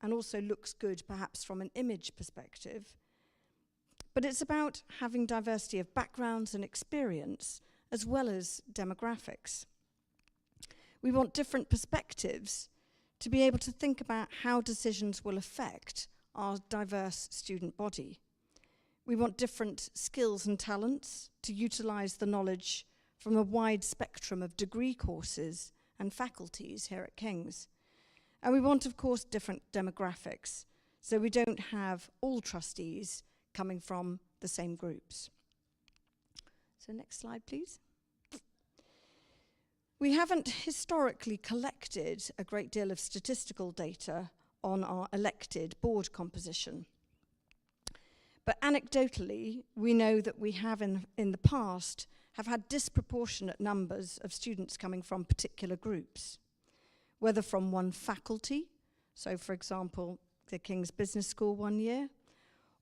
and also looks good perhaps from an image perspective. But it's about having diversity of backgrounds and experience as well as demographics. We want different perspectives to be able to think about how decisions will affect our diverse student body. We want different skills and talents to utilise the knowledge from a wide spectrum of degree courses and faculties here at King's. And we want, of course, different demographics, so we don't have all trustees coming from the same groups. So next slide, please. We haven't historically collected a great deal of statistical data on our elected board composition. But anecdotally, we know that we have in the past have had disproportionate numbers of students coming from particular groups, whether from one faculty, so for example, the King's Business School one year,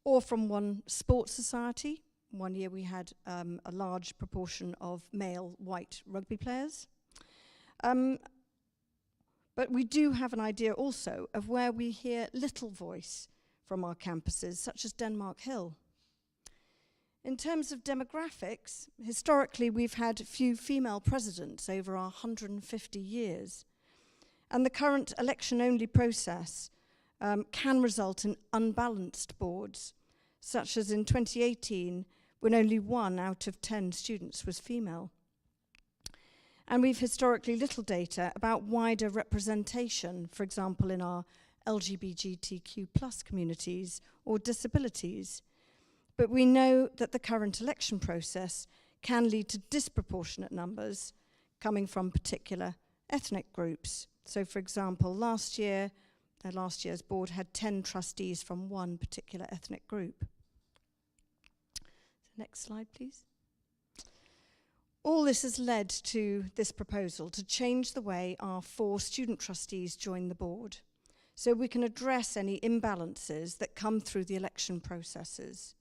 or from one sports society. One year we had a large proportion of male white rugby players. But we do have an idea also of where we hear little voice from our campuses, such as Denmark Hill. In terms of demographics, historically we've had few female presidents over our 150 years. And the current election-only process can result in unbalanced boards, such as in 2018, when only 1 out of 10 students was female. And we've historically little data about wider representation, for example, in our LGBTQ plus communities or disabilities. But we know that the current election process can lead to disproportionate numbers coming from particular ethnic groups. So for example, last year's board had 10 trustees from one particular ethnic group. So next slide, please. All this has led to this proposal to change the way our 4 student trustees join the board, so we can address any imbalances that come through the election processes.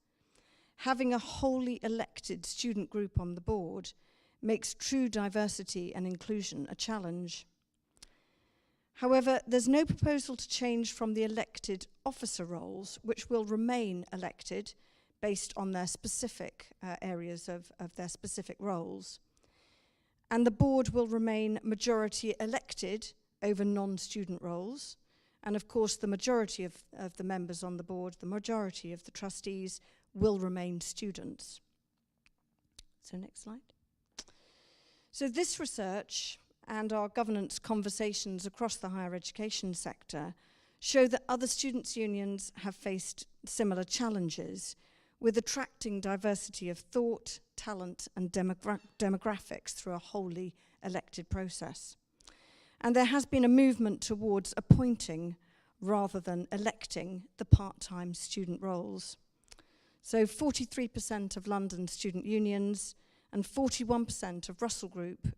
Having a wholly elected student group on the board makes true diversity and inclusion a challenge. However, there's no proposal to change from the elected officer roles, which will remain elected based on their specific areas of their specific roles. And the board will remain majority elected over non-student roles. And of course, the majority of the members on the board, the majority of the trustees, will remain students. So next slide. So this research and our governance conversations across the higher education sector show that other students' unions have faced similar challenges with attracting diversity of thought, talent, and demographics through a wholly elected process. And there has been a movement towards appointing rather than electing the part-time student roles. So 43% of London student unions and 41% of Russell Group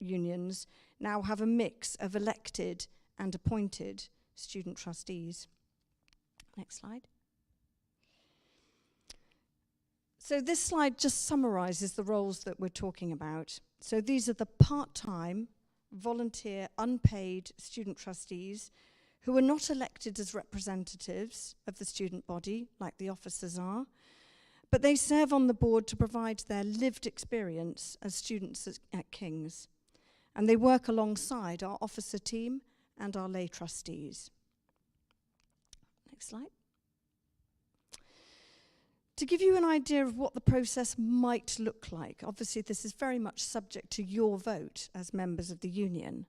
unions now have a mix of elected and appointed student trustees. Next slide. So this slide just summarises the roles that we're talking about. So these are the part-time, volunteer, unpaid student trustees who are not elected as representatives of the student body, like the officers are, but they serve on the board to provide their lived experience as students at King's. And they work alongside our officer team and our lay trustees. Next slide. To give you an idea of what the process might look like, obviously this is very much subject to your vote as members of the union.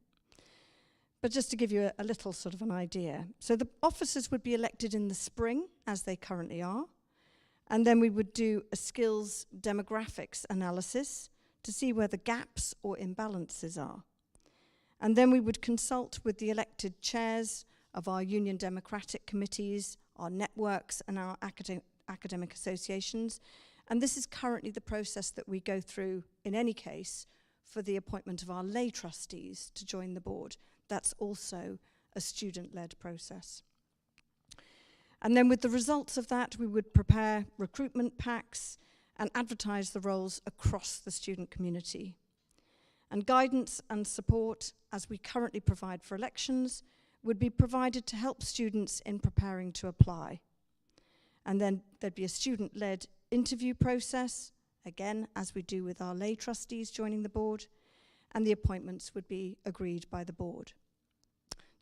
But just to give you a little sort of an idea. So the officers would be elected in the spring, as they currently are. And then we would do a skills demographics analysis to see where the gaps or imbalances are. And then we would consult with the elected chairs of our union democratic committees, our networks, and our academic associations. And this is currently the process that we go through, in any case, for the appointment of our lay trustees to join the board. That's also a student-led process. And then with the results of that, we would prepare recruitment packs and advertise the roles across the student community. And guidance and support, as we currently provide for elections, would be provided to help students in preparing to apply. And then there'd be a student-led interview process, again, as we do with our lay trustees joining the board, and the appointments would be agreed by the board.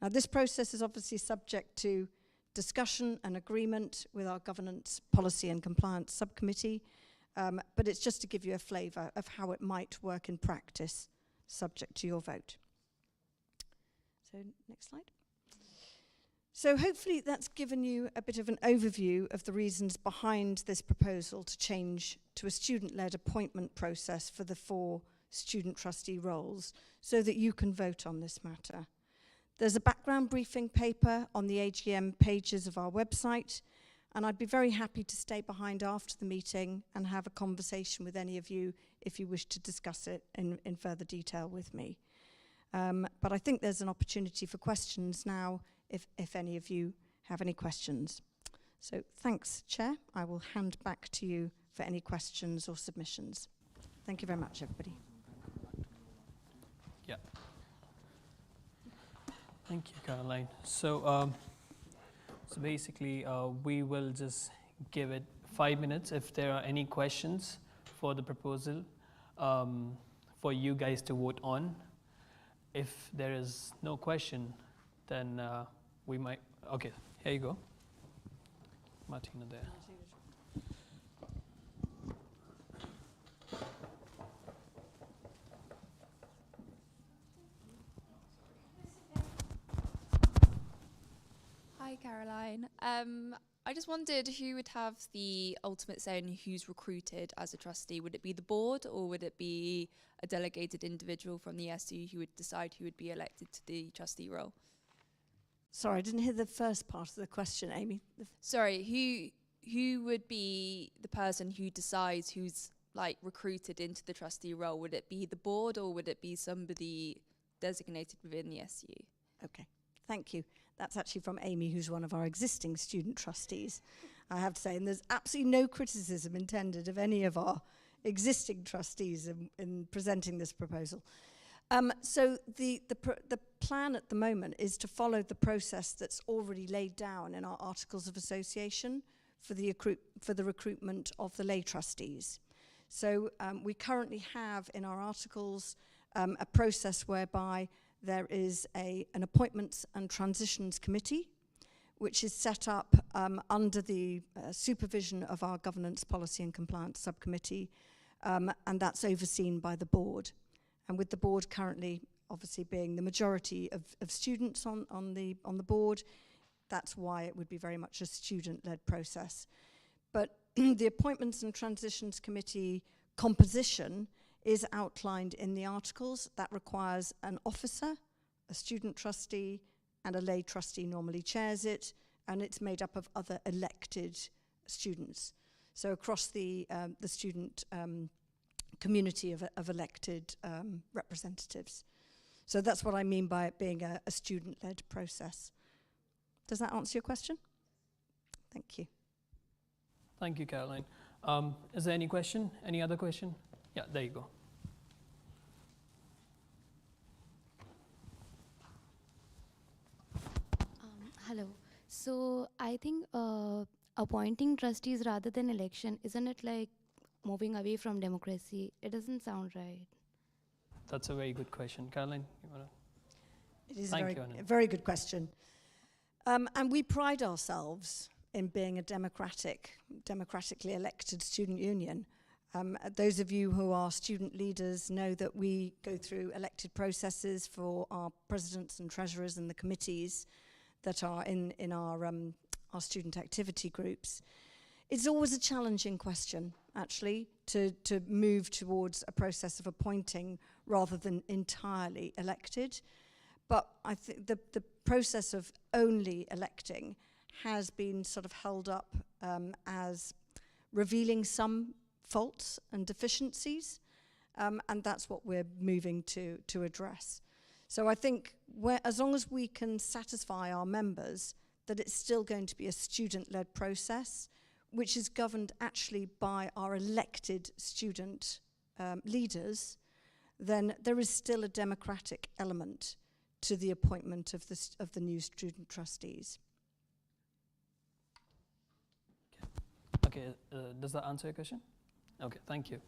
Now, this process is obviously subject to discussion and agreement with our governance, policy and compliance subcommittee, but it's just to give you a flavour of how it might work in practice, subject to your vote. So, next slide. So hopefully that's given you a bit of an overview of the reasons behind this proposal to change to a student-led appointment process for the 4 student trustee roles so that you can vote on this matter. There's a background briefing paper on the AGM pages of our website, and I'd be very happy to stay behind after the meeting and have a conversation with any of you if you wish to discuss it in further detail with me. But I think there's an opportunity for questions now if any of you have any questions. So thanks, Chair. I will hand back to you for any questions or submissions. Thank you very much, everybody. Yeah. Thank you, Caroline. So basically, we will just give it 5 minutes if there are any questions for the proposal for you guys to vote on. If there is no question, then we might. Okay, here you go. Martina there. Caroline. I just wondered who would have the ultimate say in who's recruited as a trustee. Would it be the board, or would it be a delegated individual from the SU who would decide who would be elected to the trustee role? Sorry, I didn't hear the first part of the question, Amy. Sorry, who would be the person who decides who's like recruited into the trustee role? Would it be the board, or would it be somebody designated within the SU? Okay, thank you. That's actually from Amy, who's one of our existing student trustees, I have to say. And there's absolutely no criticism intended of any of our existing trustees in presenting this proposal. So the plan at the moment is to follow the process that's already laid down in our Articles of Association for the recruitment of the lay trustees. So we currently have in our articles a process whereby there is an Appointments and Transitions Committee, which is set up under the supervision of our Governance, Policy and Compliance Subcommittee, and that's overseen by the board. And with the board currently obviously being the majority of students on the board, that's why it would be very much a student-led process. But the Appointments and Transitions Committee composition is outlined in the articles. That requires an officer, a student trustee, and a lay trustee normally chairs it, and it's made up of other elected students. So across the student community of elected representatives. So that's what I mean by it being a student-led process. Does that answer your question? Thank you. Thank you, Caroline. Is there any question? Any other question? Yeah, there you go. Hello. So I think appointing trustees rather than election, isn't it like moving away from democracy? It doesn't sound right. That's a very good question. Caroline, you want to? It is a very good question. And we pride ourselves in being a democratically elected student union. Those of you who are student leaders know that we go through elected processes for our presidents and treasurers and the committees that are in our student activity groups. It's always a challenging question, actually, to move towards a process of appointing rather than entirely elected. But I think the process of only electing has been sort of held up as revealing some faults and deficiencies, and that's what we're moving to address. So I think as long as we can satisfy our members that it's still going to be a student-led process, which is governed actually by our elected student leaders, then there is still a democratic element to the appointment of the new student trustees. Okay, does that answer your question? Okay, thank you.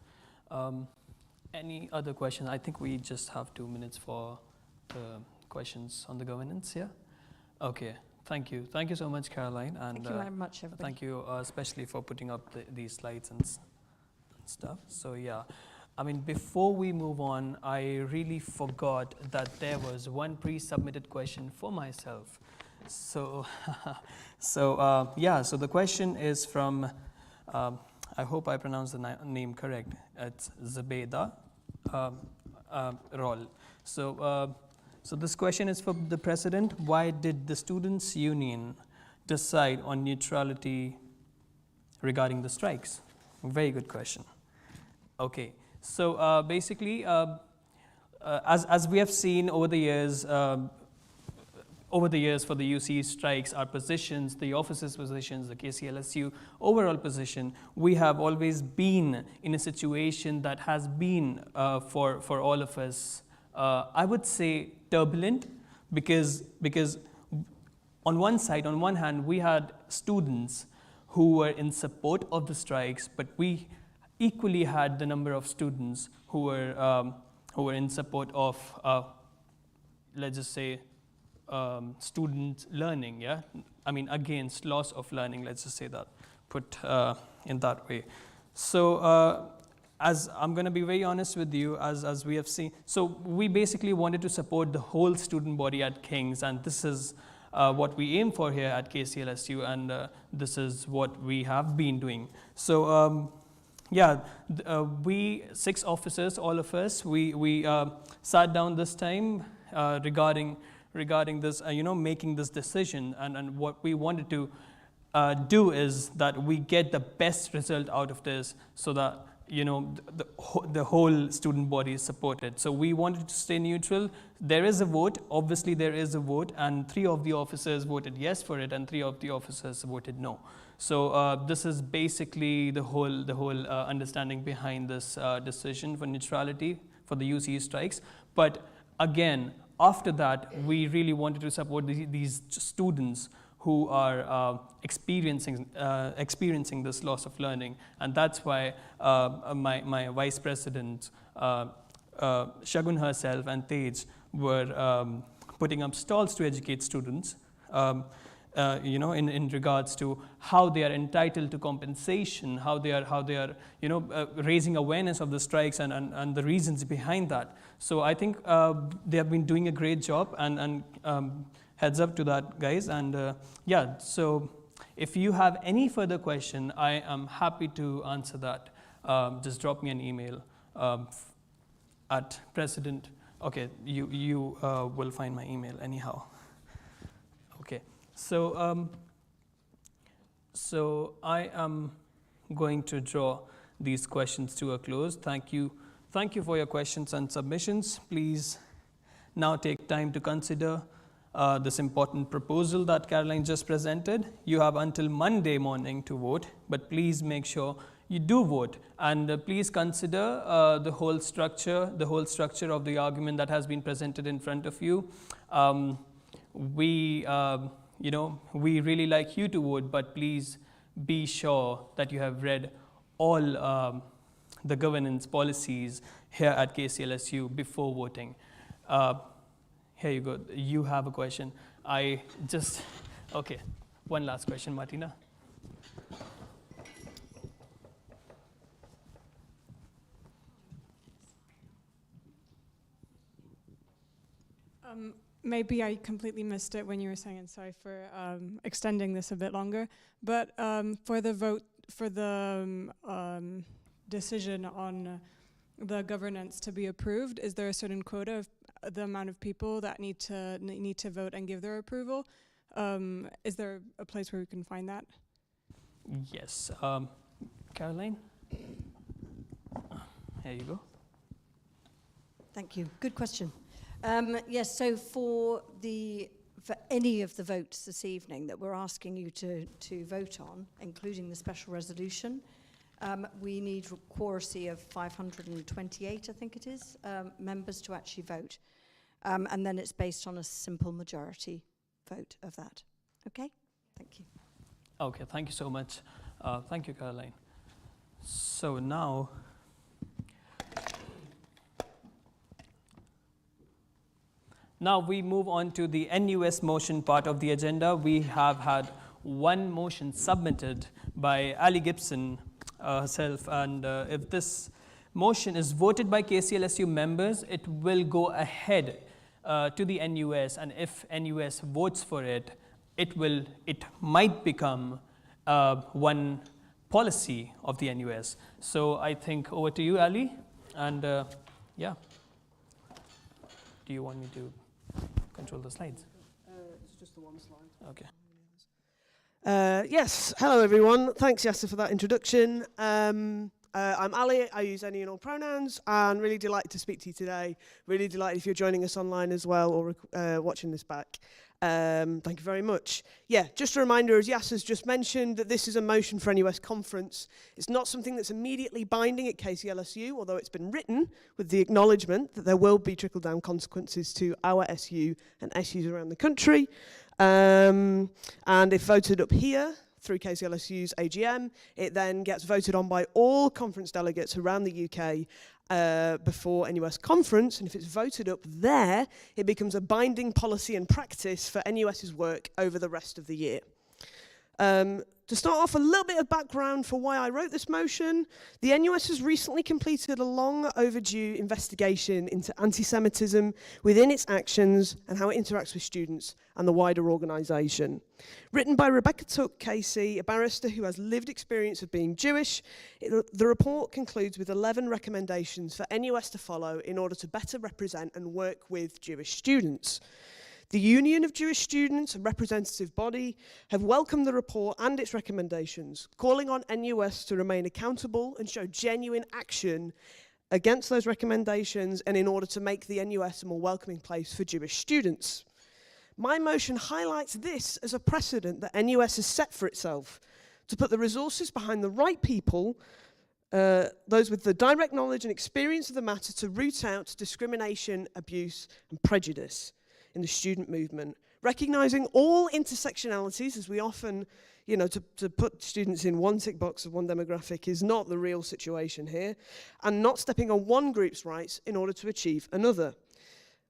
Any other questions? I think we just have 2 minutes for questions on the governance, yeah? Okay, thank you. Thank you so much, Caroline. And thank you very much, everybody. Thank you especially for putting up these slides and stuff. So yeah, I mean, before we move on, I really forgot that there was one pre-submitted question for myself. So, so the question is from, I hope I pronounced the name correct. It's Zabeda Roll. So this question is for the president. Why did the Students' Union decide on neutrality regarding the strikes? Very good question. Okay, so basically, as we have seen over the years for the UC strikes, our positions, the officers' positions, the KCLSU overall position, we have always been in a situation that has been, for all of us, I would say turbulent, because on one hand, we had students who were in support of the strikes, but we equally had the number of students who were in support of, let's just say, student learning, yeah? I mean, against loss of learning, let's just say that, put in that way. So, as I'm going to be very honest with you, as we have seen, so we basically wanted to support the whole student body at King's, and this is what we aim for here at KCLSU, and this is what we have been doing. So we 6 officers, all of us, we sat down this time regarding this, making this decision, and what we wanted to do is that we get the best result out of this, so that the whole student body is supported. So we wanted to stay neutral. There is a vote, obviously there is a vote, and 3 of the officers voted yes for it, and 3 of the officers voted no. So this is basically the whole understanding behind this decision for neutrality for the UCE strikes. But again, after that, we really wanted to support these students who are experiencing this loss of learning, and that's why my vice president, Shagun herself, and Tej were putting up stalls to educate students, in regards to how they are entitled to compensation, how they are raising awareness of the strikes and the reasons behind that. So I think they have been doing a great job, and heads up to that, guys. And so if you have any further question, I am happy to answer that. Just drop me an email at president. Okay, you will find my email anyhow. Okay, so I am going to draw these questions to a close. Thank you for your questions and submissions. Please now take time to consider this important proposal that Caroline just presented. You have until Monday morning to vote, but please make sure you do vote, and please consider the whole structure of the argument that has been presented in front of you. We really like you to vote, but please be sure that you have read all the governance policies here at KCLSU before voting. Here you go. You have a question. Okay. One last question, Martina. Maybe I completely missed it when you were saying, and sorry for extending this a bit longer, but for the vote, for the decision on the governance to be approved, is there a certain quota of the amount of people that need to vote and give their approval? Is there a place where we can find that? Yes. Caroline? Here you go. Thank you. Good question. Yes, so for any of the votes this evening that we're asking you to vote on, including the special resolution, we need a quorum of 528, I think it is, members to actually vote. And then it's based on a simple majority vote of that. Okay? Thank you. Okay, thank you so much. Thank you, Caroline. So now, we move on to the NUS motion part of the agenda. We have had one motion submitted by Ali Gibson herself, and if this motion is voted by KCLSU members, it will go ahead to the NUS, and if NUS votes for it, it might become one policy of the NUS. So I think over to you, Ali, and yeah. Do you want me to control the slides? It's just the one slide. Okay. Yes, hello everyone. Thanks, Yasser, for that introduction. I'm Ali, I use any and all pronouns, and really delighted to speak to you today. Really delighted if you're joining us online as well or watching this back. Thank you very much. Yeah, just a reminder, as Yasser's just mentioned, that this is a motion for NUS conference. It's not something that's immediately binding at KCLSU, although it's been written with the acknowledgement that there will be trickle-down consequences to our SU and SUs around the country. And if voted up here, through KCLSU's AGM, it then gets voted on by all conference delegates around the UK before NUS conference, and if it's voted up there, it becomes a binding policy and practice for NUS's work over the rest of the year. To start off, a little bit of background for why I wrote this motion. The NUS has recently completed a long overdue investigation into anti-Semitism within its actions and how it interacts with students and the wider organisation. Written by Rebecca Tuck Casey, a barrister who has lived experience of being Jewish, the report concludes with 11 recommendations for NUS to follow in order to better represent and work with Jewish students. The Union of Jewish Students, a representative body, have welcomed the report and its recommendations, calling on NUS to remain accountable and show genuine action against those recommendations and in order to make the NUS a more welcoming place for Jewish students. My motion highlights this as a precedent that NUS has set for itself to put the resources behind the right people, those with the direct knowledge and experience of the matter, to root out discrimination, abuse and prejudice in the student movement, recognizing all intersectionalities, as we often, to put students in one tick box of one demographic is not the real situation here, and not stepping on one group's rights in order to achieve another,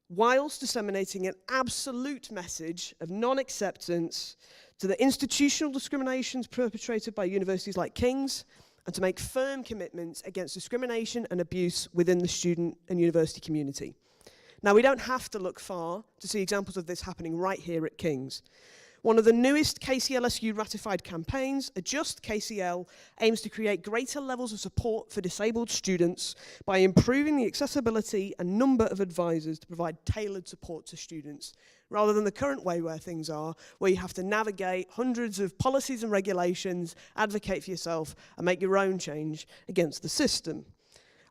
whilst disseminating an absolute message of non-acceptance to the institutional discriminations perpetrated by universities like King's, and to make firm commitments against discrimination and abuse within the student and university community. Now, we don't have to look far to see examples of this happening right here at King's. One of the newest KCLSU ratified campaigns, Adjust KCL, aims to create greater levels of support for disabled students by improving the accessibility and number of advisors to provide tailored support to students, rather than the current way where things are, where you have to navigate hundreds of policies and regulations, advocate for yourself, and make your own change against the system.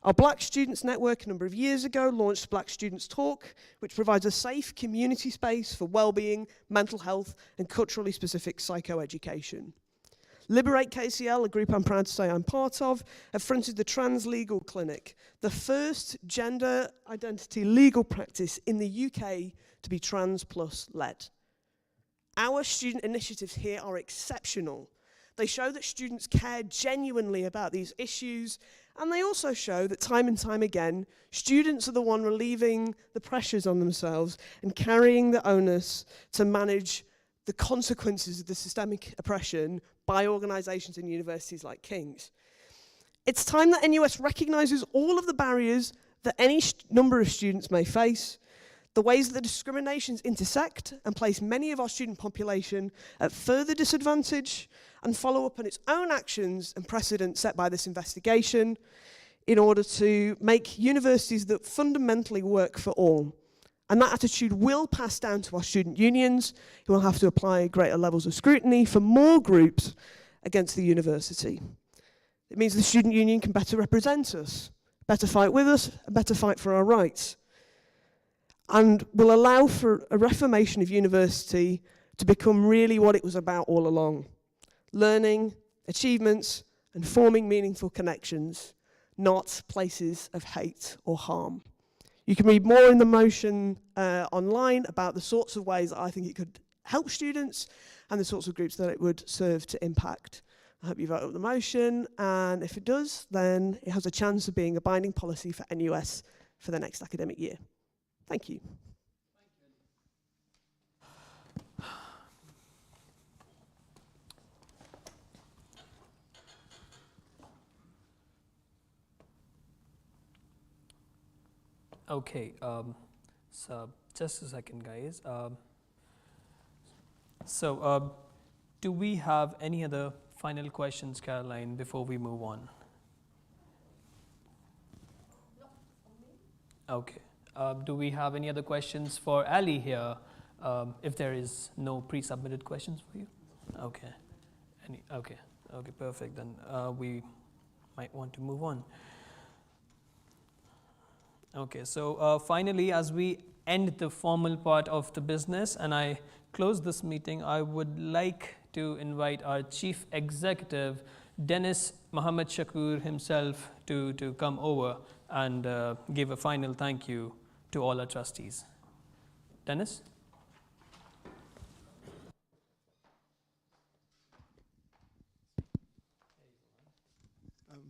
Our Black Students Network a number of years ago launched Black Students Talk, which provides a safe community space for well-being, mental health, and culturally specific psychoeducation. Liberate KCL, a group I'm proud to say I'm part of, have fronted the Trans Legal Clinic, the first gender identity legal practice in the UK to be trans plus led. Our student initiatives here are exceptional. They show that students care genuinely about these issues, and they also show that time and time again, students are the one relieving the pressures on themselves and carrying the onus to manage the consequences of the systemic oppression by organisations and universities like King's. It's time that NUS recognises all of the barriers that any number of students may face, the ways that the discriminations intersect and place many of our student population at further disadvantage, and follow up on its own actions and precedent set by this investigation in order to make universities that fundamentally work for all. And that attitude will pass down to our student unions, who will have to apply greater levels of scrutiny for more groups against the university. It means the student union can better represent us, better fight with us, and better fight for our rights, and will allow for a reformation of university to become really what it was about all along: learning, achievements, and forming meaningful connections, not places of hate or harm. You can read more in the motion online about the sorts of ways that I think it could help students and the sorts of groups that it would serve to impact. I hope you vote up the motion, and if it does, then it has a chance of being a binding policy for NUS for the next academic year. Thank you. Okay, so just a second, guys. Do we have any other final questions, Caroline, before we move on? No. Okay. Do we have any other questions for Ali here, if there is no pre-submitted questions for you? Okay. Okay, perfect. Then we might want to move on. Okay, so finally, as we end the formal part of the business and I close this meeting, I would like to invite our Chief Executive, Dennis Mohammed Shakur himself, to come over and give a final thank you to all our trustees. Dennis?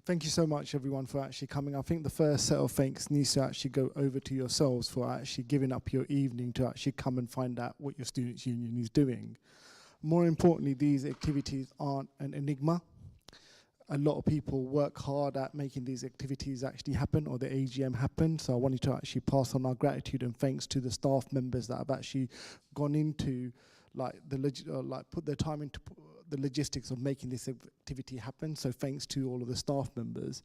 Thank you so much, everyone, for actually coming. I think the first set of thanks needs to actually go over to yourselves for actually giving up your evening to actually come and find out what your students' union is doing. More importantly, these activities aren't an enigma. A lot of people work hard at making these activities actually happen, or the AGM happen. So I wanted to actually pass on our gratitude and thanks to the staff members that have actually gone into put their time into the logistics of making this activity happen. So thanks to all of the staff members.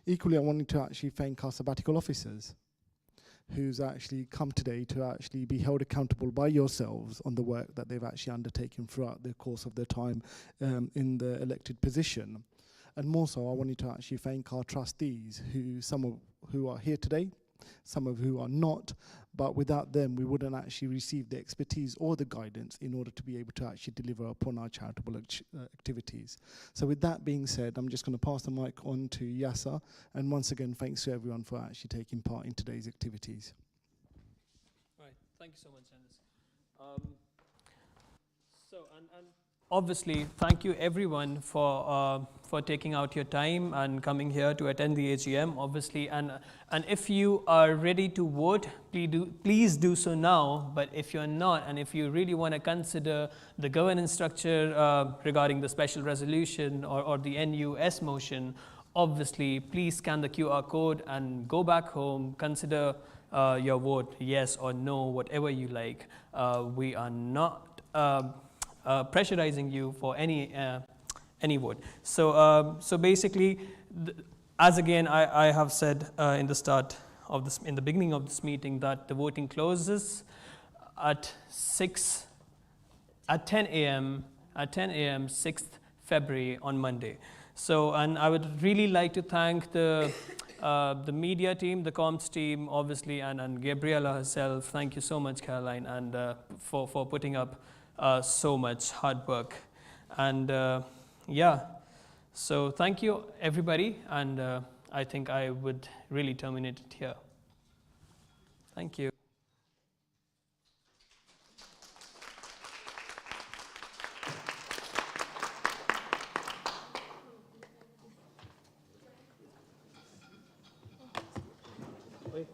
Equally, I wanted to actually thank our sabbatical officers who's actually come today to actually be held accountable by yourselves on the work that they've actually undertaken throughout the course of their time in the elected position. And more so, I wanted to actually thank our trustees, some of who are here today, some of who are not, but without them, we wouldn't actually receive the expertise or the guidance in order to be able to actually deliver upon our charitable activities. So with that being said, I'm just going to pass the mic on to Yasser, and once again, thanks to everyone for actually taking part in today's activities. Right, thank you so much, Janice. Obviously, thank you everyone for taking out your time and coming here to attend the AGM. Obviously, and if you are ready to vote, please do so now. But if you're not, and if you really want to consider the governance structure regarding the special resolution or the NUS motion, obviously, please scan the QR code and go back home. Consider your vote, yes or no, whatever you like. We are not pressurizing you for any vote. So basically, as again I have said in the beginning of this meeting, that the voting closes at 10 a.m. 6th February on Monday. So, and I would really like to thank the media team, the comms team, obviously, and Gabriella herself. Thank you so much, Caroline, and for putting up so much hard work. And yeah, so thank you everybody, and I think I would really terminate it here. Thank you. Wait.